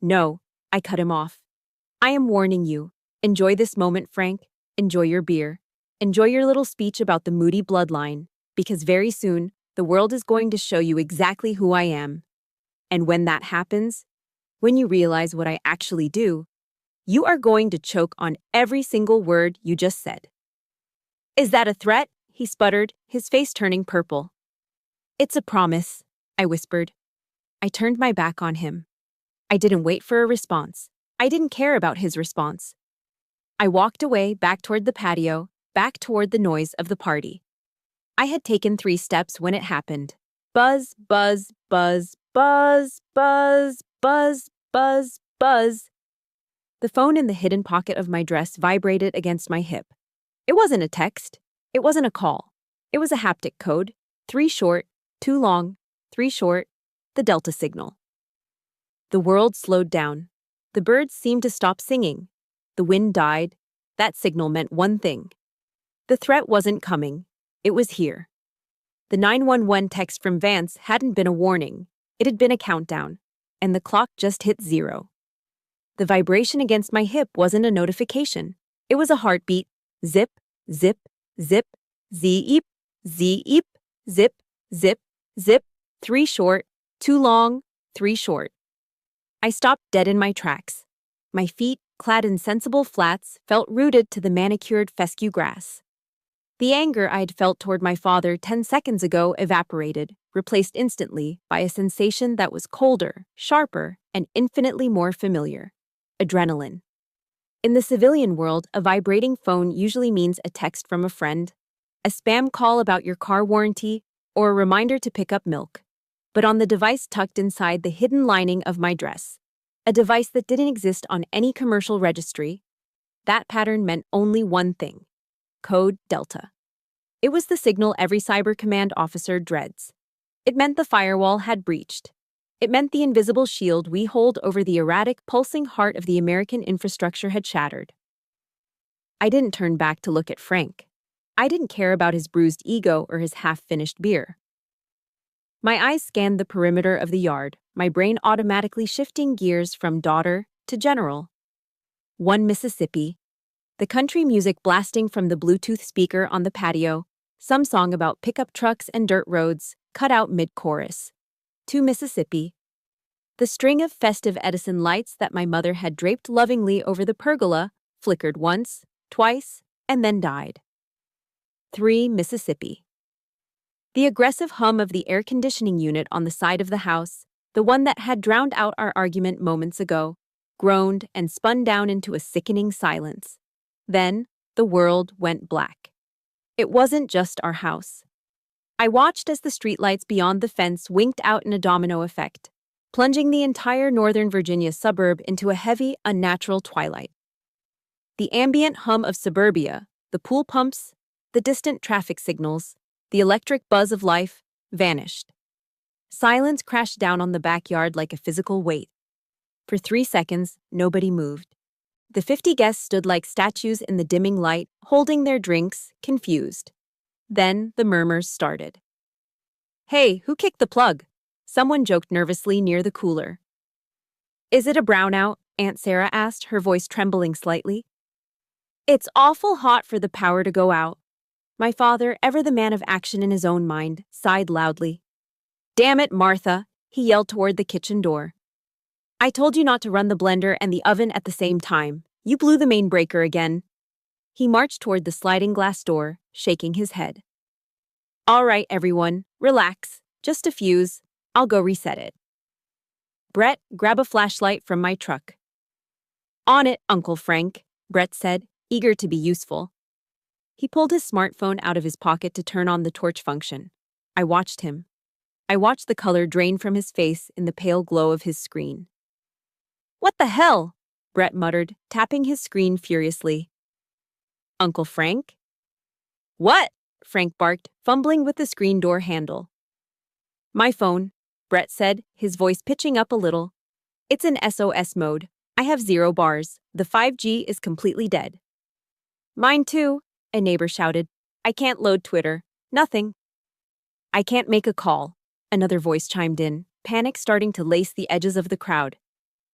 "No," I cut him off. "I am warning you. Enjoy this moment, Frank. Enjoy your beer. Enjoy your little speech about the Moody bloodline, because very soon, the world is going to show you exactly who I am. And when that happens, when you realize what I actually do, you are going to choke on every single word you just said." "Is that a threat?" he sputtered, his face turning purple. "It's a promise," I whispered. I turned my back on him. I didn't wait for a response. I didn't care about his response. I walked away, back toward the patio, back toward the noise of the party. I had taken 3 steps when it happened. Buzz, buzz, buzz, buzz, buzz, buzz, buzz, buzz. The phone in the hidden pocket of my dress vibrated against my hip. It wasn't a text. It wasn't a call. It was a haptic code. 3 short, 2 long, 3 short, the Delta signal. The world slowed down. The birds seemed to stop singing. The wind died. That signal meant one thing. The threat wasn't coming. It was here. The 911 text from Vance hadn't been a warning. It had been a countdown. And the clock just hit 0. The vibration against my hip wasn't a notification. It was a heartbeat. Zip, zip, zip, zip, zip, zip, zip, zip, 3 short, 2 long, 3 short. I stopped dead in my tracks. My feet, clad in sensible flats, felt rooted to the manicured fescue grass. The anger I'd felt toward my father 10 seconds ago evaporated, replaced instantly by a sensation that was colder, sharper, and infinitely more familiar. Adrenaline. In the civilian world, a vibrating phone usually means a text from a friend, a spam call about your car warranty, or a reminder to pick up milk, but on the device tucked inside the hidden lining of my dress. A device that didn't exist on any commercial registry. That pattern meant only one thing: Code Delta. It was the signal every cyber command officer dreads. It meant the firewall had breached. It meant the invisible shield we hold over the erratic, pulsing heart of the American infrastructure had shattered. I didn't turn back to look at Frank. I didn't care about his bruised ego or his half-finished beer. My eyes scanned the perimeter of the yard, my brain automatically shifting gears from daughter to general. One Mississippi. The country music blasting from the Bluetooth speaker on the patio, some song about pickup trucks and dirt roads, cut out mid-chorus. Two Mississippi. The string of festive Edison lights that my mother had draped lovingly over the pergola flickered once, twice, and then died. Three Mississippi. The aggressive hum of the air conditioning unit on the side of the house, the one that had drowned out our argument moments ago, groaned and spun down into a sickening silence. Then, the world went black. It wasn't just our house. I watched as the streetlights beyond the fence winked out in a domino effect, plunging the entire Northern Virginia suburb into a heavy, unnatural twilight. The ambient hum of suburbia, the pool pumps, the distant traffic signals, the electric buzz of life, vanished. Silence crashed down on the backyard like a physical weight. For 3 seconds, nobody moved. The 50 guests stood like statues in the dimming light, holding their drinks, confused. Then the murmurs started. "Hey, who kicked the plug?" Someone joked nervously near the cooler. "Is it a brownout?" Aunt Sarah asked, her voice trembling slightly. "It's awful hot for the power to go out." My father, ever the man of action in his own mind, sighed loudly. "Damn it, Martha," he yelled toward the kitchen door. "I told you not to run the blender and the oven at the same time. You blew the main breaker again." He marched toward the sliding glass door, shaking his head. "All right, everyone, relax. Just a fuse. I'll go reset it." "Brett, grab a flashlight from my truck." "On it, Uncle Frank," Brett said, eager to be useful. He pulled his smartphone out of his pocket to turn on the torch function. I watched him. I watched the color drain from his face in the pale glow of his screen. "What the hell?" Brett muttered, tapping his screen furiously. "Uncle Frank?" "What?" Frank barked, fumbling with the screen door handle. "My phone," Brett said, his voice pitching up a little. "It's in SOS mode. I have 0 bars. The 5G is completely dead." "Mine too," a neighbor shouted. "I can't load Twitter. Nothing." "I can't make a call," another voice chimed in, panic starting to lace the edges of the crowd.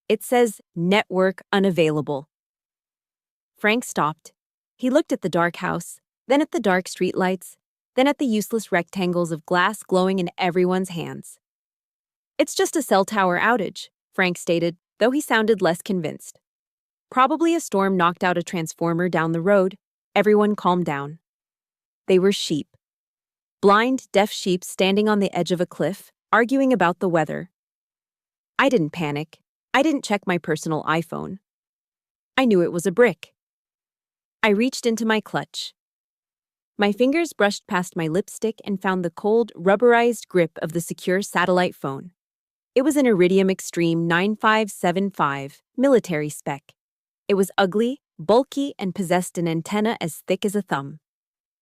"It says network unavailable." Frank stopped. He looked at the dark house, then at the dark streetlights, then at the useless rectangles of glass glowing in everyone's hands. "It's just a cell tower outage," Frank stated, though he sounded less convinced. "Probably a storm knocked out a transformer down the road." Everyone calmed down. They were sheep. Blind, deaf sheep standing on the edge of a cliff, arguing about the weather. I didn't panic. I didn't check my personal iPhone. I knew it was a brick. I reached into my clutch. My fingers brushed past my lipstick and found the cold, rubberized grip of the secure satellite phone. It was an Iridium Extreme 9575, military spec. It was ugly, bulky, and possessed an antenna as thick as a thumb.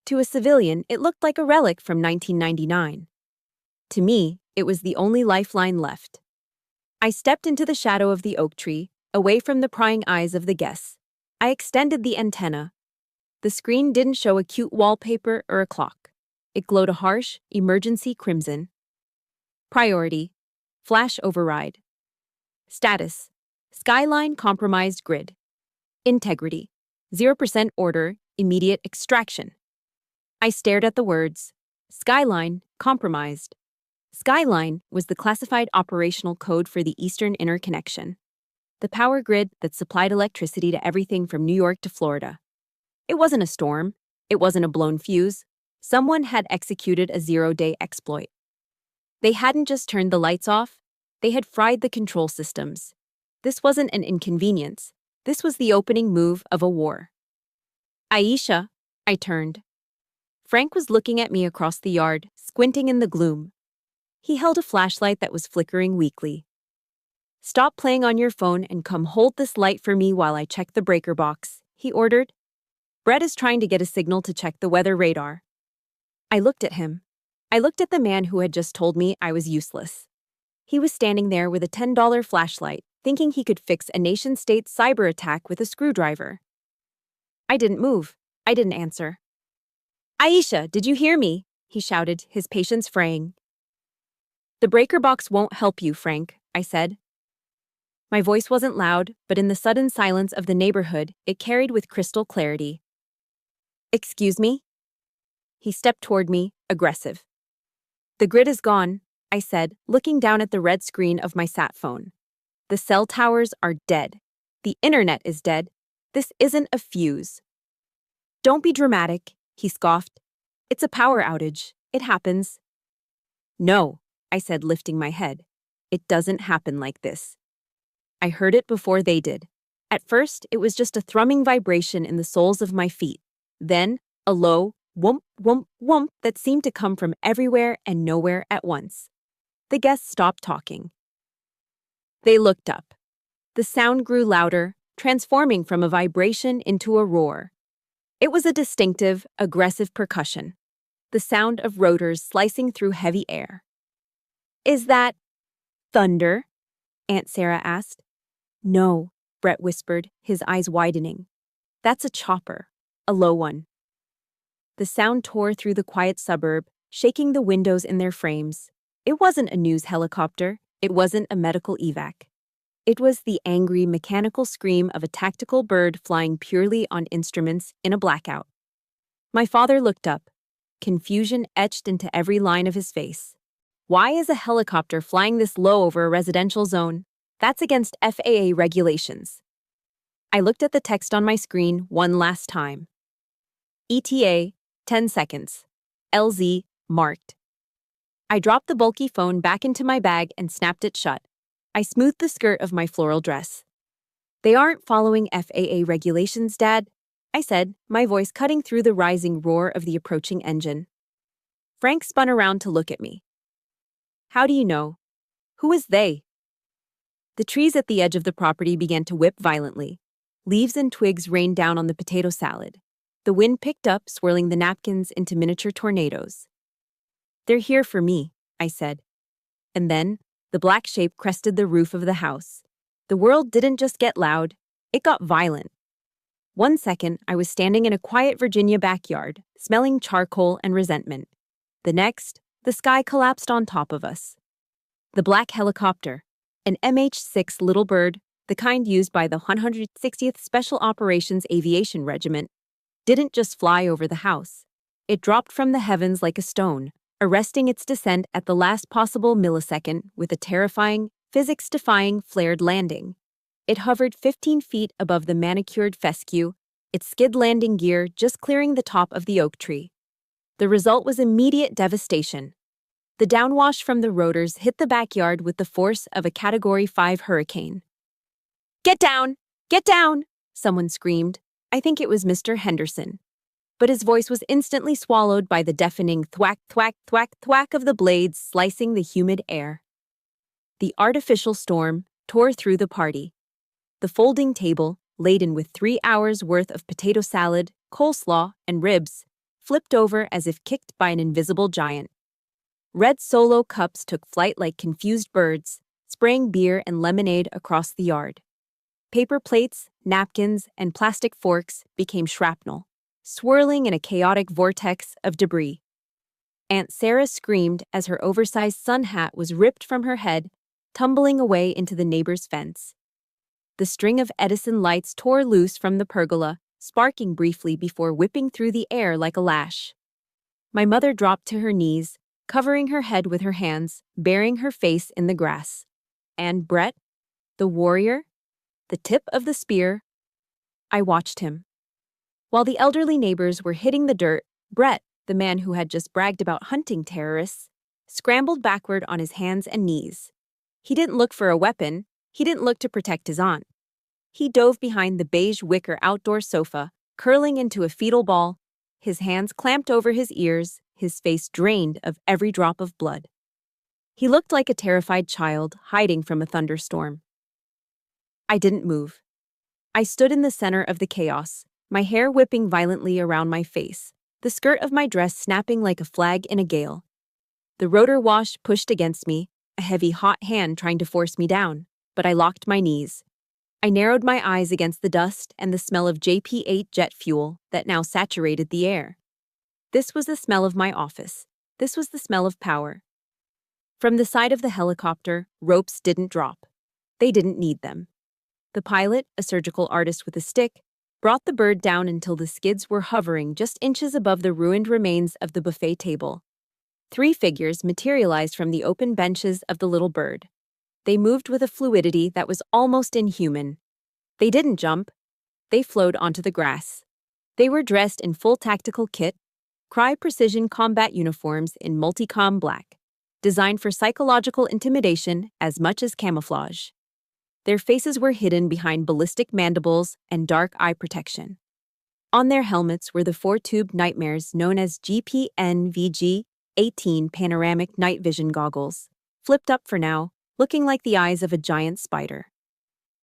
To a civilian, it looked like a relic from 1999. To me, it was the only lifeline left. I stepped into the shadow of the oak tree, away from the prying eyes of the guests. I extended the antenna. The screen didn't show a cute wallpaper or a clock. It glowed a harsh, emergency crimson. Priority: flash override. Status: skyline compromised grid. Integrity: 0% order, immediate extraction. I stared at the words. Skyline compromised. Skyline was the classified operational code for the Eastern Interconnection, the power grid that supplied electricity to everything from New York to Florida. It wasn't a storm. It wasn't a blown fuse. Someone had executed a 0-day exploit. They hadn't just turned the lights off. They had fried the control systems. This wasn't an inconvenience. This was the opening move of a war. "Aisha," I turned. Frank was looking at me across the yard, squinting in the gloom. He held a flashlight that was flickering weakly. "Stop playing on your phone and come hold this light for me while I check the breaker box," he ordered. "Brett is trying to get a signal to check the weather radar." I looked at him. I looked at the man who had just told me I was useless. He was standing there with a $10 flashlight, thinking he could fix a nation-state cyber attack with a screwdriver. I didn't move. I didn't answer. "Aisha, did you hear me?" he shouted, his patience fraying. "The breaker box won't help you, Frank," I said. My voice wasn't loud, but in the sudden silence of the neighborhood, it carried with crystal clarity. "Excuse me?" He stepped toward me, aggressive. "The grid is gone," I said, looking down at the red screen of my sat phone. "The cell towers are dead. The internet is dead. This isn't a fuse." "Don't be dramatic," he scoffed. "It's a power outage. It happens." "No," I said, lifting my head. "It doesn't happen like this." I heard it before they did. At first, it was just a thrumming vibration in the soles of my feet. Then, a low whoomp, whoomp, whoomp that seemed to come from everywhere and nowhere at once. The guests stopped talking. They looked up. The sound grew louder, transforming from a vibration into a roar. It was a distinctive, aggressive percussion, the sound of rotors slicing through heavy air. "Is that thunder?" Aunt Sarah asked. "No," Brett whispered, his eyes widening. "That's a chopper, a low one." The sound tore through the quiet suburb, shaking the windows in their frames. It wasn't a news helicopter. It wasn't a medical evac. It was the angry, mechanical scream of a tactical bird flying purely on instruments in a blackout. My father looked up, confusion etched into every line of his face. "Why is a helicopter flying this low over a residential zone? That's against FAA regulations." I looked at the text on my screen one last time. ETA, 10 seconds. LZ, marked. I dropped the bulky phone back into my bag and snapped it shut. I smoothed the skirt of my floral dress. "They aren't following FAA regulations, Dad," I said, my voice cutting through the rising roar of the approaching engine. Frank spun around to look at me. "How do you know? Who is they?" The trees at the edge of the property began to whip violently. Leaves and twigs rained down on the potato salad. The wind picked up, swirling the napkins into miniature tornadoes. "They're here for me," I said. And then, the black shape crested the roof of the house. The world didn't just get loud, it got violent. One second, I was standing in a quiet Virginia backyard, smelling charcoal and resentment. The next, the sky collapsed on top of us. The black helicopter, an MH-6 Little Bird, the kind used by the 160th Special Operations Aviation Regiment, didn't just fly over the house. It dropped from the heavens like a stone, arresting its descent at the last possible millisecond with a terrifying, physics-defying flared landing. It hovered 15 feet above the manicured fescue, its skid landing gear just clearing the top of the oak tree. The result was immediate devastation. The downwash from the rotors hit the backyard with the force of a Category 5 hurricane. "Get down! Get down!" someone screamed. I think it was Mr. Henderson. But his voice was instantly swallowed by the deafening thwack, thwack, thwack, thwack of the blades slicing the humid air. The artificial storm tore through the party. The folding table, laden with 3 hours' worth of potato salad, coleslaw, and ribs, flipped over as if kicked by an invisible giant. Red Solo cups took flight like confused birds, spraying beer and lemonade across the yard. Paper plates, napkins, and plastic forks became shrapnel, swirling in a chaotic vortex of debris. Aunt Sarah screamed as her oversized sun hat was ripped from her head, tumbling away into the neighbor's fence. The string of Edison lights tore loose from the pergola, sparking briefly before whipping through the air like a lash. My mother dropped to her knees, covering her head with her hands, burying her face in the grass. And Brett, the warrior, the tip of the spear, I watched him. While the elderly neighbors were hitting the dirt, Brett, the man who had just bragged about hunting terrorists, scrambled backward on his hands and knees. He didn't look for a weapon. He didn't look to protect his aunt. He dove behind the beige wicker outdoor sofa, curling into a fetal ball, his hands clamped over his ears, his face drained of every drop of blood. He looked like a terrified child hiding from a thunderstorm. I didn't move. I stood in the center of the chaos, my hair whipping violently around my face, the skirt of my dress snapping like a flag in a gale. The rotor wash pushed against me, a heavy hot hand trying to force me down, but I locked my knees. I narrowed my eyes against the dust and the smell of JP-8 jet fuel that now saturated the air. This was the smell of my office. This was the smell of power. From the side of the helicopter, ropes didn't drop. They didn't need them. The pilot, a surgical artist with a stick, brought the bird down until the skids were hovering just inches above the ruined remains of the buffet table. 3 figures materialized from the open benches of the little bird. They moved with a fluidity that was almost inhuman. They didn't jump. They flowed onto the grass. They were dressed in full tactical kit, Crye precision combat uniforms in multicom black, designed for psychological intimidation as much as camouflage. Their faces were hidden behind ballistic mandibles and dark eye protection. On their helmets were the 4-tube nightmares known as GPN-VG-18 panoramic night vision goggles, flipped up for now, looking like the eyes of a giant spider.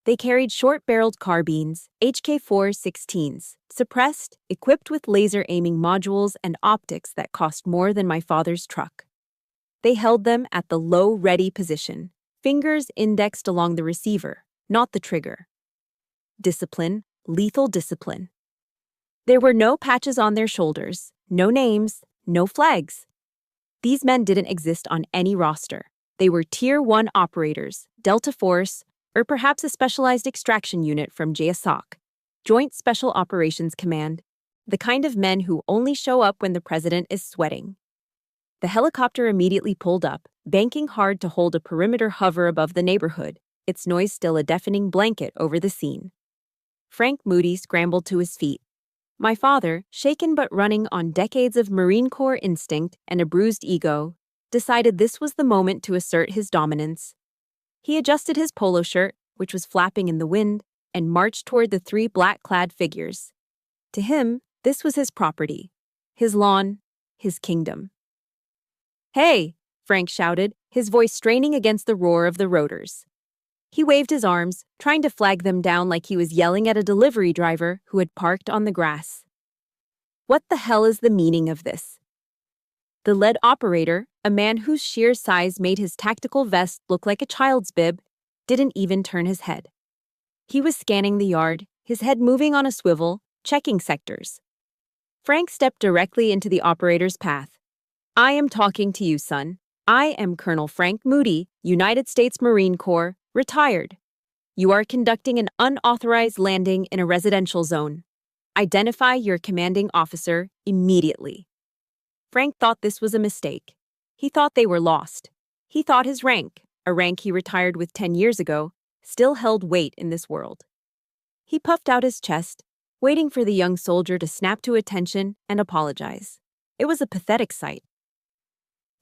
They carried short-barreled carbines, HK-416s, suppressed, equipped with laser-aiming modules and optics that cost more than my father's truck. They held them at the low ready position, fingers indexed along the receiver, not the trigger. Discipline, lethal discipline. There were no patches on their shoulders, no names, no flags. These men didn't exist on any roster. They were Tier 1 operators, Delta Force, or perhaps a specialized extraction unit from JSOC, Joint Special Operations Command, the kind of men who only show up when the president is sweating. The helicopter immediately pulled up, banking hard to hold a perimeter hover above the neighborhood, its noise still a deafening blanket over the scene. Frank Moody scrambled to his feet. My father, shaken but running on decades of Marine Corps instinct and a bruised ego, decided this was the moment to assert his dominance. He adjusted his polo shirt, which was flapping in the wind, and marched toward the 3 black-clad figures. To him, this was his property, his lawn, his kingdom. "Hey!" Frank shouted, his voice straining against the roar of the rotors. He waved his arms, trying to flag them down like he was yelling at a delivery driver who had parked on the grass. What the hell is the meaning of this? The lead operator, a man whose sheer size made his tactical vest look like a child's bib, didn't even turn his head. He was scanning the yard, his head moving on a swivel, checking sectors. Frank stepped directly into the operator's path. "I am talking to you, son. I am Colonel Frank Moody, United States Marine Corps, retired. You are conducting an unauthorized landing in a residential zone. Identify your commanding officer immediately." Frank thought this was a mistake. He thought they were lost. He thought his rank, a rank he retired with 10 years ago, still held weight in this world. He puffed out his chest, waiting for the young soldier to snap to attention and apologize. It was a pathetic sight.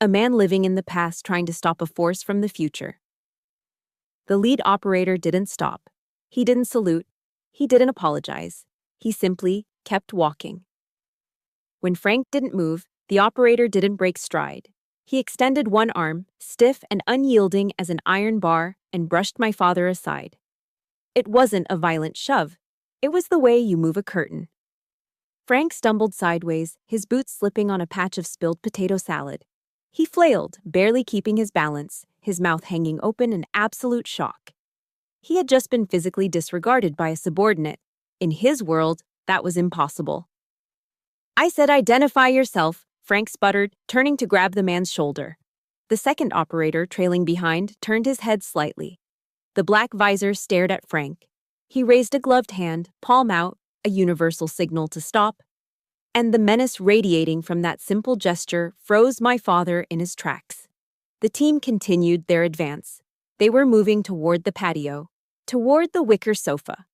A man living in the past trying to stop a force from the future. The lead operator didn't stop. He didn't salute. He didn't apologize. He simply kept walking. When Frank didn't move, the operator didn't break stride. He extended one arm, stiff and unyielding as an iron bar, and brushed my father aside. It wasn't a violent shove. It was the way you move a curtain. Frank stumbled sideways, his boots slipping on a patch of spilled potato salad. He flailed, barely keeping his balance, his mouth hanging open in absolute shock. He had just been physically disregarded by a subordinate. In his world, that was impossible. "I said identify yourself," Frank sputtered, turning to grab the man's shoulder. The second operator, trailing behind, turned his head slightly. The black visor stared at Frank. He raised a gloved hand, palm out, a universal signal to stop. And the menace radiating from that simple gesture froze my father in his tracks. The team continued their advance. They were moving toward the patio, toward the wicker sofa.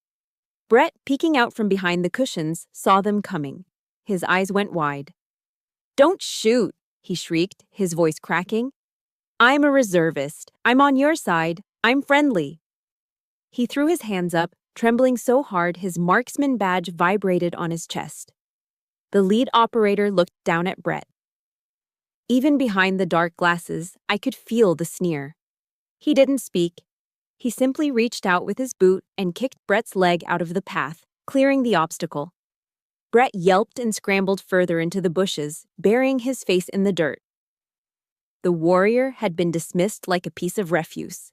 Brett, peeking out from behind the cushions, saw them coming. His eyes went wide. "Don't shoot," he shrieked, his voice cracking. "I'm a reservist. I'm on your side. I'm friendly." He threw his hands up, trembling so hard his marksman badge vibrated on his chest. The lead operator looked down at Brett. Even behind the dark glasses, I could feel the sneer. He didn't speak. He simply reached out with his boot and kicked Brett's leg out of the path, clearing the obstacle. Brett yelped and scrambled further into the bushes, burying his face in the dirt. The warrior had been dismissed like a piece of refuse.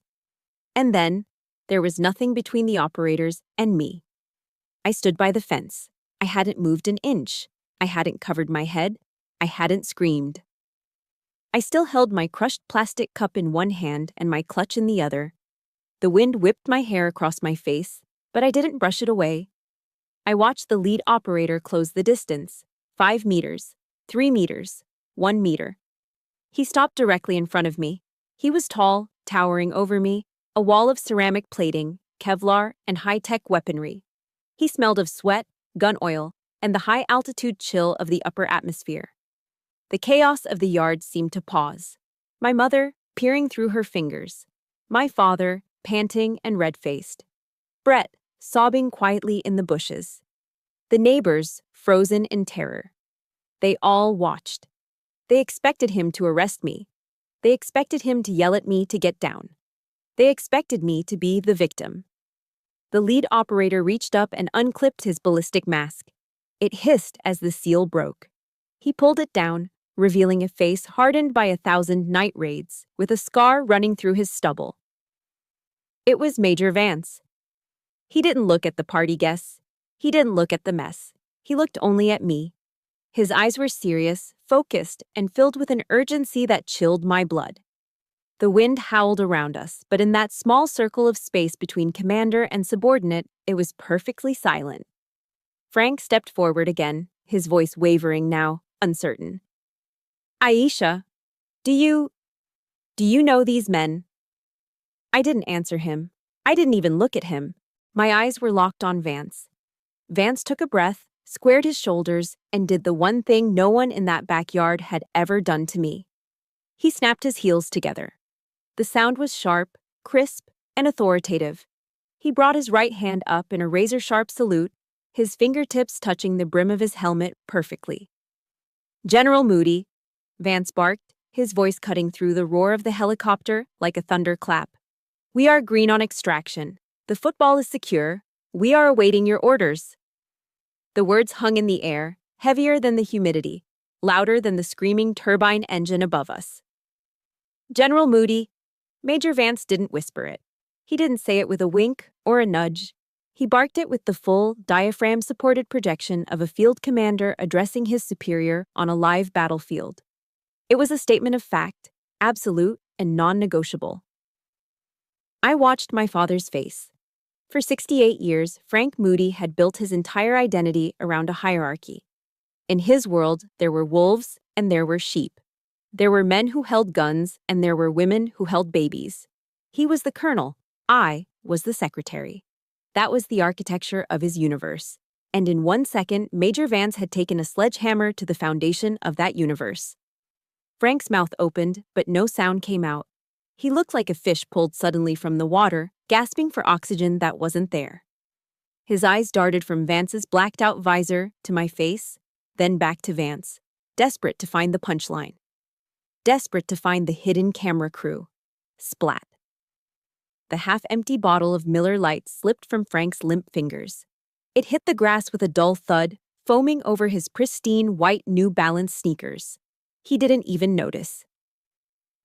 And then, there was nothing between the operators and me. I stood by the fence. I hadn't moved an inch. I hadn't covered my head. I hadn't screamed. I still held my crushed plastic cup in one hand and my clutch in the other. The wind whipped my hair across my face, but I didn't brush it away. I watched the lead operator close the distance. 5 meters, 3 meters, 1 meter. He stopped directly in front of me. He was tall, towering over me, a wall of ceramic plating, Kevlar, and high-tech weaponry. He smelled of sweat, gun oil, and the high-altitude chill of the upper atmosphere. The chaos of the yard seemed to pause. My mother, peering through her fingers. My father, panting and red-faced. Brett, sobbing quietly in the bushes. The neighbors, frozen in terror. They all watched. They expected him to arrest me. They expected him to yell at me to get down. They expected me to be the victim. The lead operator reached up and unclipped his ballistic mask. It hissed as the seal broke. He pulled it down, revealing a face hardened by 1,000 night raids, with a scar running through his stubble. It was Major Vance. He didn't look at the party guests. He didn't look at the mess. He looked only at me. His eyes were serious, focused, and filled with an urgency that chilled my blood. The wind howled around us, but in that small circle of space between commander and subordinate, it was perfectly silent. Frank stepped forward again, his voice wavering now, uncertain. Aisha, do you know these men? I didn't answer him. I didn't even look at him. My eyes were locked on Vance. Vance took a breath, squared his shoulders, and did the one thing no one in that backyard had ever done to me. He snapped his heels together. The sound was sharp, crisp, and authoritative. He brought his right hand up in a razor-sharp salute, his fingertips touching the brim of his helmet perfectly. General Moody, Vance barked, his voice cutting through the roar of the helicopter like a thunderclap. We are green on extraction. The football is secure. We are awaiting your orders. The words hung in the air, heavier than the humidity, louder than the screaming turbine engine above us. General Moody, Major Vance didn't whisper it. He didn't say it with a wink or a nudge. He barked it with the full, diaphragm-supported projection of a field commander addressing his superior on a live battlefield. It was a statement of fact, absolute and non-negotiable. I watched my father's face. For 68 years, Frank Moody had built his entire identity around a hierarchy. In his world, there were wolves and there were sheep. There were men who held guns and there were women who held babies. He was the colonel. I was the secretary. That was the architecture of his universe. And in 1 second, Major Vance had taken a sledgehammer to the foundation of that universe. Frank's mouth opened, but no sound came out. He looked like a fish pulled suddenly from the water, gasping for oxygen that wasn't there. His eyes darted from Vance's blacked-out visor to my face, then back to Vance, desperate to find the punchline. Desperate to find the hidden camera crew. Splat. The half-empty bottle of Miller Lite slipped from Frank's limp fingers. It hit the grass with a dull thud, foaming over his pristine white New Balance sneakers. He didn't even notice.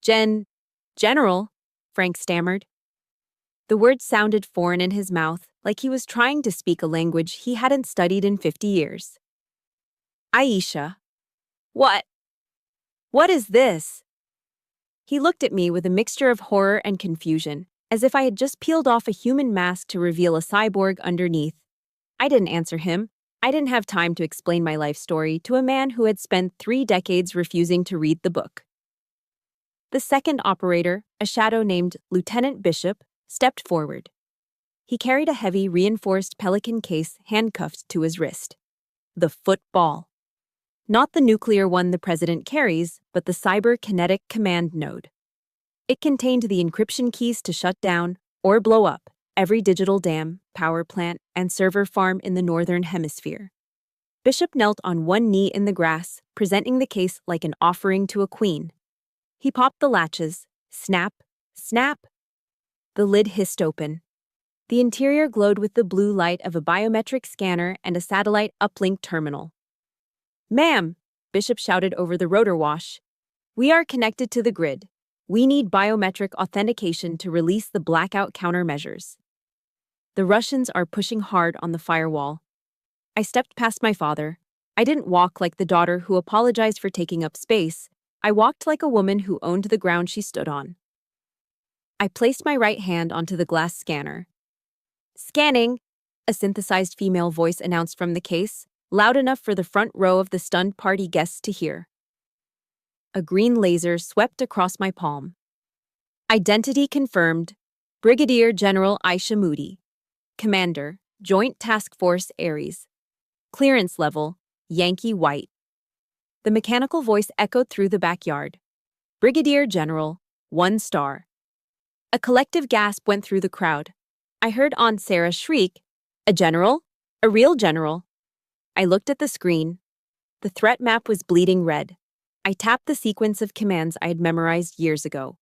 General, Frank stammered. The words sounded foreign in his mouth, like he was trying to speak a language he hadn't studied in 50 years. Aisha. What? What is this? He looked at me with a mixture of horror and confusion, as if I had just peeled off a human mask to reveal a cyborg underneath. I didn't answer him. I didn't have time to explain my life story to a man who had spent 3 decades refusing to read the book. The second operator, a shadow named Lieutenant Bishop, stepped forward. He carried a heavy, reinforced Pelican case handcuffed to his wrist. The football. Not the nuclear one the president carries, but the cyber-kinetic command node. It contained the encryption keys to shut down, or blow up, every digital dam, power plant, and server farm in the Northern Hemisphere. Bishop knelt on one knee in the grass, presenting the case like an offering to a queen. He popped the latches. Snap, snap. The lid hissed open. The interior glowed with the blue light of a biometric scanner and a satellite uplink terminal. "Ma'am," Bishop shouted over the rotor wash, "we are connected to the grid. We need biometric authentication to release the blackout countermeasures. The Russians are pushing hard on the firewall." I stepped past my father. I didn't walk like the daughter who apologized for taking up space. I walked like a woman who owned the ground she stood on. I placed my right hand onto the glass scanner. "Scanning," a synthesized female voice announced from the case, loud enough for the front row of the stunned party guests to hear. A green laser swept across my palm. Identity confirmed. Brigadier General Aisha Moody. Commander, Joint Task Force Ares. Clearance level, Yankee White. The mechanical voice echoed through the backyard. "Brigadier General, 1 star." A collective gasp went through the crowd. I heard Aunt Sarah shriek, "A general? A real general?" I looked at the screen. The threat map was bleeding red. I tapped the sequence of commands I had memorized years ago.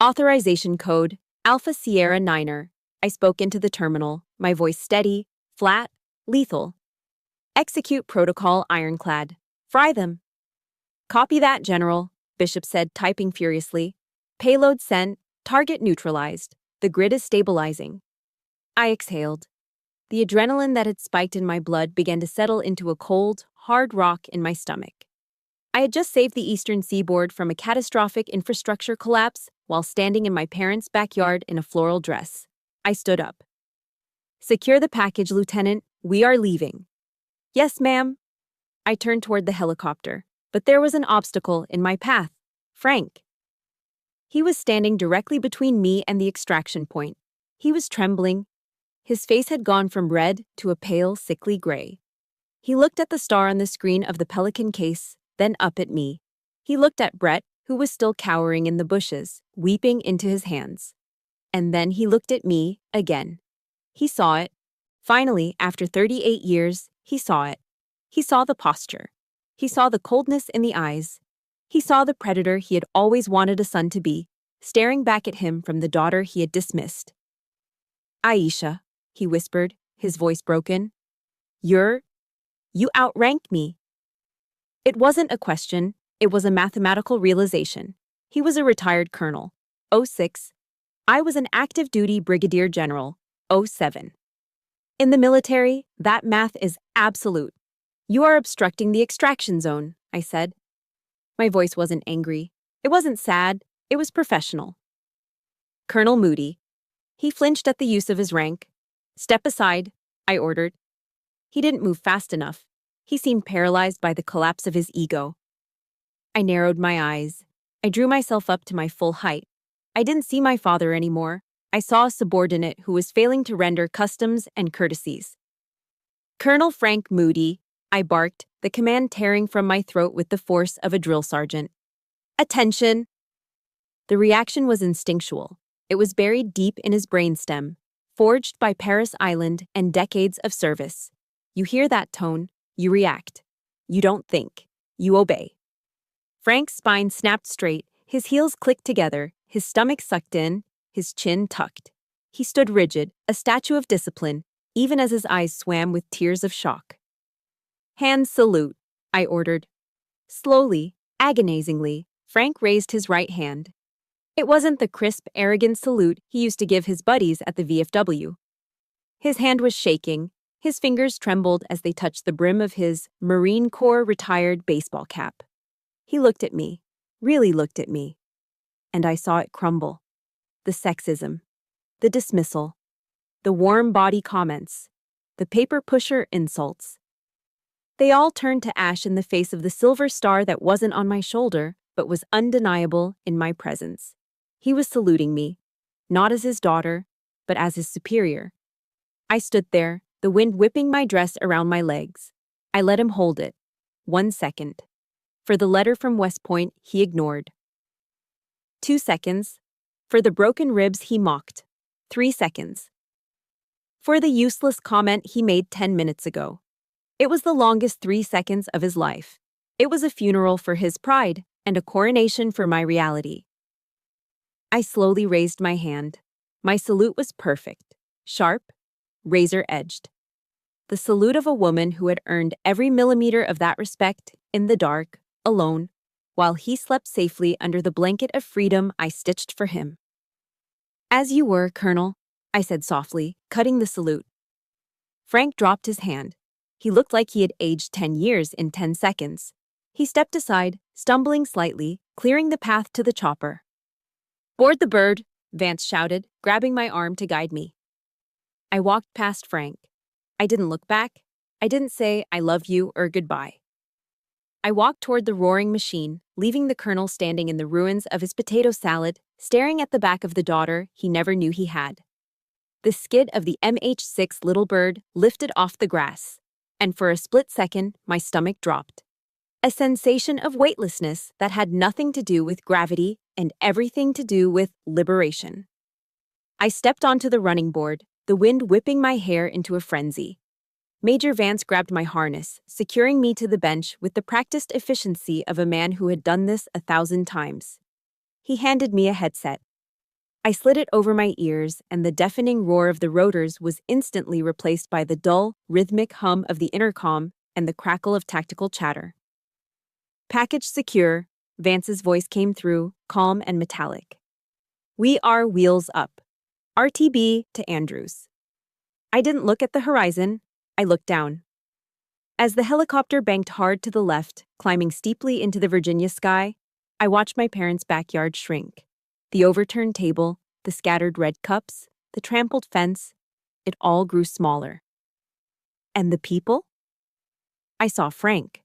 Authorization code, Alpha Sierra Niner. I spoke into the terminal, my voice steady, flat, lethal. "Execute protocol ironclad. Fry them." "Copy that, General," Bishop said, typing furiously. "Payload sent, target neutralized. The grid is stabilizing." I exhaled. The adrenaline that had spiked in my blood began to settle into a cold, hard rock in my stomach. I had just saved the eastern seaboard from a catastrophic infrastructure collapse while standing in my parents' backyard in a floral dress. I stood up. "Secure the package, Lieutenant. We are leaving." "Yes, ma'am." I turned toward the helicopter, but there was an obstacle in my path. Frank. He was standing directly between me and the extraction point. He was trembling. His face had gone from red to a pale, sickly gray. He looked at the star on the screen of the Pelican case, then up at me. He looked at Brett, who was still cowering in the bushes, weeping into his hands. And then he looked at me again. He saw it. Finally, after 38 years, he saw it. He saw the posture. He saw the coldness in the eyes. He saw the predator he had always wanted a son to be, staring back at him from the daughter he had dismissed. "Aisha," he whispered, his voice broken. You outrank me." It wasn't a question, it was a mathematical realization. He was a retired colonel. 06. I was an active duty brigadier general. 07. In the military, that math is absolute. "You are obstructing the extraction zone," I said. My voice wasn't angry. It wasn't sad. It was professional. "Colonel Moody." He flinched at the use of his rank. "Step aside," I ordered. He didn't move fast enough. He seemed paralyzed by the collapse of his ego. I narrowed my eyes. I drew myself up to my full height. I didn't see my father anymore. I saw a subordinate who was failing to render customs and courtesies. "Colonel Frank Moody," I barked, the command tearing from my throat with the force of a drill sergeant. "Attention!" The reaction was instinctual. It was buried deep in his brainstem, forged by Paris Island and decades of service. You hear that tone, you react. You don't think. You obey. Frank's spine snapped straight, his heels clicked together, his stomach sucked in, his chin tucked. He stood rigid, a statue of discipline, even as his eyes swam with tears of shock. "Hands salute," I ordered. Slowly, agonizingly, Frank raised his right hand. It wasn't the crisp, arrogant salute he used to give his buddies at the VFW. His hand was shaking. His fingers trembled as they touched the brim of his Marine Corps retired baseball cap. He looked at me, really looked at me, and I saw it crumble. The sexism, the dismissal, the warm body comments, the paper pusher insults. They all turned to ash in the face of the silver star that wasn't on my shoulder, but was undeniable in my presence. He was saluting me, not as his daughter, but as his superior. I stood there, the wind whipping my dress around my legs. I let him hold it. 1 second. For the letter from West Point, he ignored. 2 seconds. For the broken ribs, he mocked. 3 seconds. For the useless comment he made 10 minutes ago. It was the longest 3 seconds of his life. It was a funeral for his pride and a coronation for my reality. I slowly raised my hand. My salute was perfect, sharp, razor-edged. The salute of a woman who had earned every millimeter of that respect in the dark, alone, while he slept safely under the blanket of freedom I stitched for him. "As you were, Colonel," I said softly, cutting the salute. Frank dropped his hand. He looked like he had aged 10 years in 10 seconds. He stepped aside, stumbling slightly, clearing the path to the chopper. "Board the bird," Vance shouted, grabbing my arm to guide me. I walked past Frank. I didn't look back. I didn't say I love you or goodbye. I walked toward the roaring machine, leaving the Colonel standing in the ruins of his potato salad, staring at the back of the daughter he never knew he had. The skid of the MH6 Little Bird lifted off the grass, and for a split second, my stomach dropped. A sensation of weightlessness that had nothing to do with gravity and everything to do with liberation. I stepped onto the running board, the wind whipping my hair into a frenzy. Major Vance grabbed my harness, securing me to the bench with the practiced efficiency of a man who had done this 1,000 times. He handed me a headset. I slid it over my ears, and the deafening roar of the rotors was instantly replaced by the dull, rhythmic hum of the intercom and the crackle of tactical chatter. "Package secure," Vance's voice came through, calm and metallic. "We are wheels up. RTB to Andrews." I didn't look at the horizon. I looked down. As the helicopter banked hard to the left, climbing steeply into the Virginia sky, I watched my parents' backyard shrink. The overturned table, the scattered red cups, the trampled fence, it all grew smaller. And the people? I saw Frank.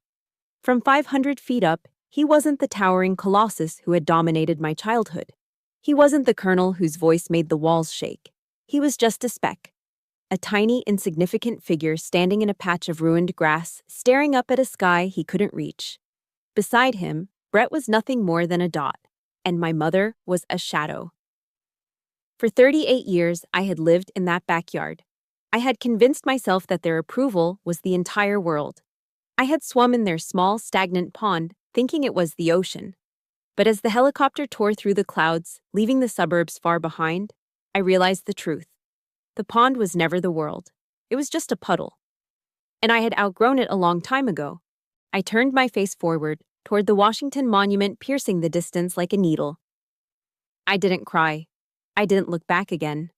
From 500 feet up, he wasn't the towering colossus who had dominated my childhood. He wasn't the colonel whose voice made the walls shake. He was just a speck. A tiny, insignificant figure standing in a patch of ruined grass, staring up at a sky he couldn't reach. Beside him, Brett was nothing more than a dot, and my mother was a shadow. For 38 years, I had lived in that backyard. I had convinced myself that their approval was the entire world. I had swum in their small, stagnant pond, thinking it was the ocean. But as the helicopter tore through the clouds, leaving the suburbs far behind, I realized the truth. The pond was never the world. It was just a puddle. And I had outgrown it a long time ago. I turned my face forward, toward the Washington Monument piercing the distance like a needle. I didn't cry. I didn't look back again.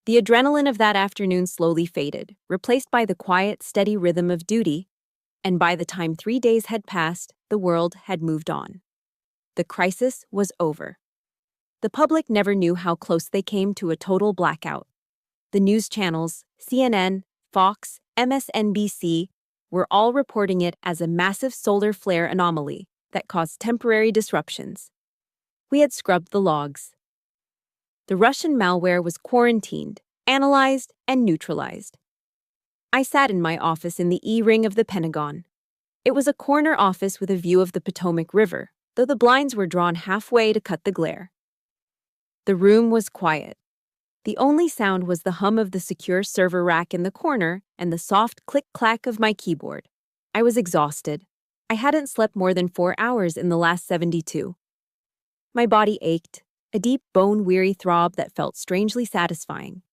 The adrenaline of that afternoon slowly faded, replaced by the quiet, steady rhythm of duty, and by the time 3 days had passed, the world had moved on. The crisis was over. The public never knew how close they came to a total blackout. The news channels, CNN, Fox, MSNBC, were all reporting it as a massive solar flare anomaly that caused temporary disruptions. We had scrubbed the logs. The Russian malware was quarantined, analyzed, and neutralized. I sat in my office in the E-ring of the Pentagon. It was a corner office with a view of the Potomac River, though the blinds were drawn halfway to cut the glare. The room was quiet. The only sound was the hum of the secure server rack in the corner and the soft click-clack of my keyboard. I was exhausted. I hadn't slept more than 4 hours in the last 72. My body ached, a deep bone-weary throb that felt strangely satisfying.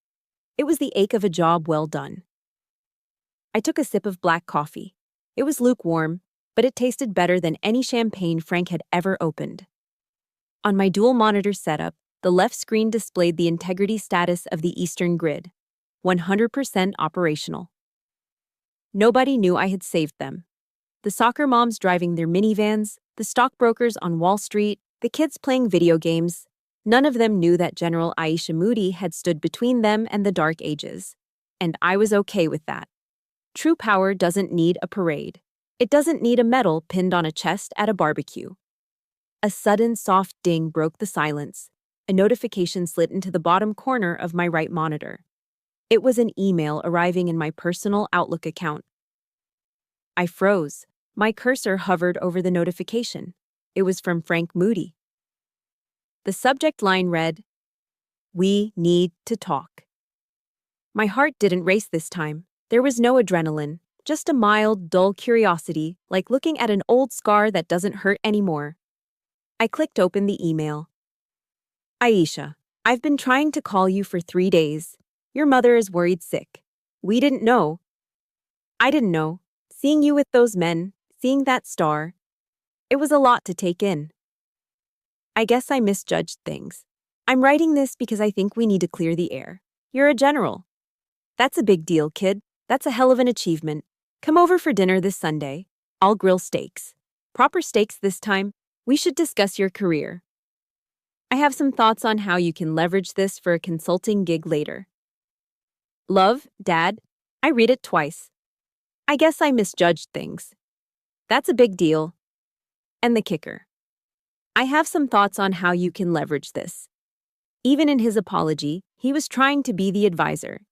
It was the ache of a job well done. I took a sip of black coffee. It was lukewarm, but it tasted better than any champagne Frank had ever opened. On my dual-monitor setup, the left screen displayed the integrity status of the Eastern Grid, 100% operational. Nobody knew I had saved them. The soccer moms driving their minivans, the stockbrokers on Wall Street, the kids playing video games, none of them knew that General Aisha Moody had stood between them and the Dark Ages. And I was okay with that. True power doesn't need a parade. It doesn't need a medal pinned on a chest at a barbecue. A sudden soft ding broke the silence. A notification slid into the bottom corner of my right monitor. It was an email arriving in my personal Outlook account. I froze. My cursor hovered over the notification. It was from Frank Moody. The subject line read, "We need to talk." My heart didn't race this time. There was no adrenaline, Just a mild, dull curiosity, like looking at an old scar that doesn't hurt anymore. I clicked open the email. Aisha, I've been trying to call you for 3 days. Your mother is worried sick. We didn't know. I didn't know. Seeing you with those men, seeing that star. It was a lot to take in. I guess I misjudged things. I'm writing this because I think we need to clear the air. You're a general. That's a big deal, kid. That's a hell of an achievement. Come over for dinner this Sunday. I'll grill steaks. Proper steaks this time. We should discuss your career. I have some thoughts on how you can leverage this for a consulting gig later. Love, Dad. I read it twice. I guess I misjudged things. That's a big deal. And the kicker. I have some thoughts on how you can leverage this. Even in his apology, he was trying to be the advisor.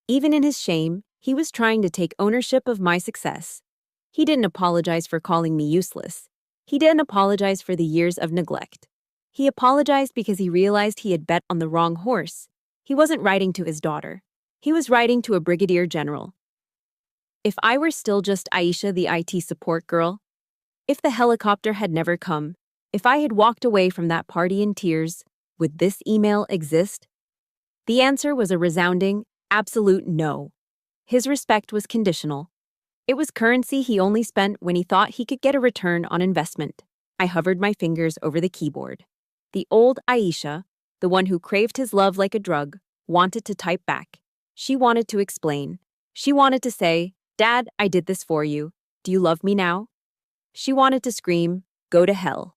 Even in his shame, he was trying to take ownership of my success. He didn't apologize for calling me useless. He didn't apologize for the years of neglect. He apologized because he realized he had bet on the wrong horse. He wasn't writing to his daughter. He was writing to a brigadier general. If I were still just Aisha, the IT support girl, if the helicopter had never come, if I had walked away from that party in tears, would this email exist? The answer was a resounding, absolute no. His respect was conditional. It was currency he only spent when he thought he could get a return on investment. I hovered my fingers over the keyboard. The old Aisha, the one who craved his love like a drug, wanted to type back. She wanted to explain. She wanted to say, Dad, I did this for you. Do you love me now? She wanted to scream, go to hell.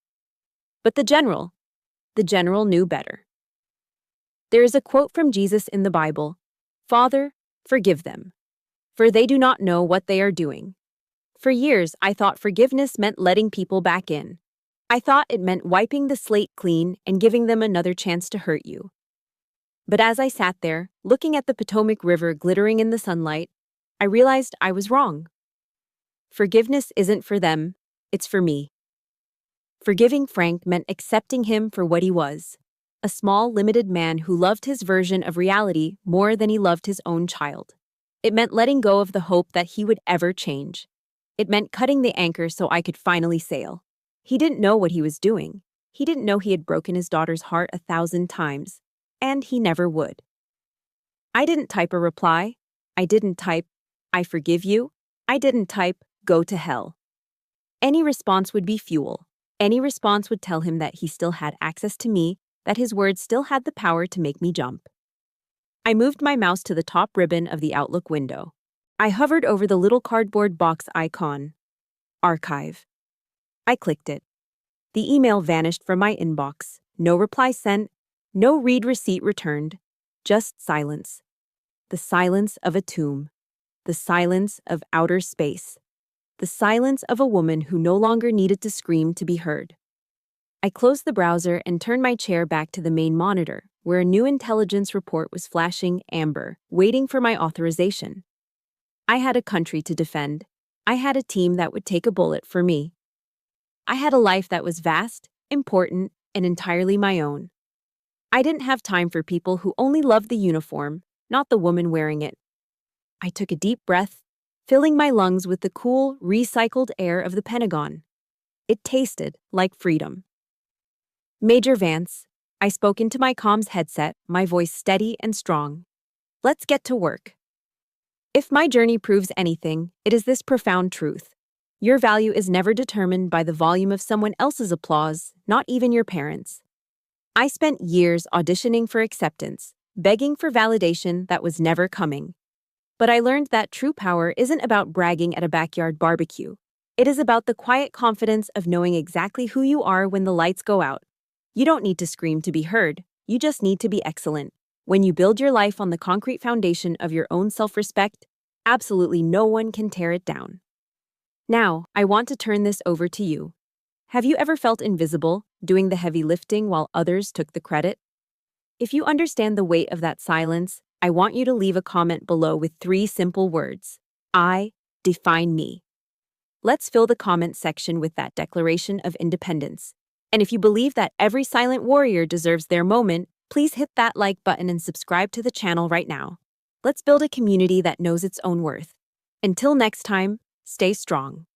But the general knew better. There is a quote from Jesus in the Bible, Father, forgive them, for they do not know what they are doing. For years, I thought forgiveness meant letting people back in. I thought it meant wiping the slate clean and giving them another chance to hurt you. But as I sat there, looking at the Potomac River glittering in the sunlight, I realized I was wrong. Forgiveness isn't for them, it's for me. Forgiving Frank meant accepting him for what he was, a small, limited man who loved his version of reality more than he loved his own child. It meant letting go of the hope that he would ever change. It meant cutting the anchor so I could finally sail. He didn't know what he was doing. He didn't know he had broken his daughter's heart 1,000 times, and he never would. I didn't type a reply. I didn't type, I forgive you. I didn't type, go to hell. Any response would be fuel. Any response would tell him that he still had access to me, that his words still had the power to make me jump. I moved my mouse to the top ribbon of the Outlook window. I hovered over the little cardboard box icon. Archive. I clicked it. The email vanished from my inbox. No reply sent, no read receipt returned, just silence. The silence of a tomb. The silence of outer space. The silence of a woman who no longer needed to scream to be heard. I closed the browser and turned my chair back to the main monitor, where a new intelligence report was flashing amber, waiting for my authorization. I had a country to defend. I had a team that would take a bullet for me. I had a life that was vast, important, and entirely my own. I didn't have time for people who only loved the uniform, not the woman wearing it. I took a deep breath, filling my lungs with the cool, recycled air of the Pentagon. It tasted like freedom. Major Vance, I spoke into my comms headset, my voice steady and strong. Let's get to work. If my journey proves anything, it is this profound truth. Your value is never determined by the volume of someone else's applause, not even your parents'. I spent years auditioning for acceptance, begging for validation that was never coming. But I learned that true power isn't about bragging at a backyard barbecue. It is about the quiet confidence of knowing exactly who you are when the lights go out. You don't need to scream to be heard. You just need to be excellent. When you build your life on the concrete foundation of your own self-respect, absolutely no one can tear it down. Now, I want to turn this over to you. Have you ever felt invisible, doing the heavy lifting while others took the credit? If you understand the weight of that silence, I want you to leave a comment below with 3 simple words. I define me. Let's fill the comment section with that declaration of independence. And if you believe that every silent warrior deserves their moment, please hit that like button and subscribe to the channel right now. Let's build a community that knows its own worth. Until next time, stay strong.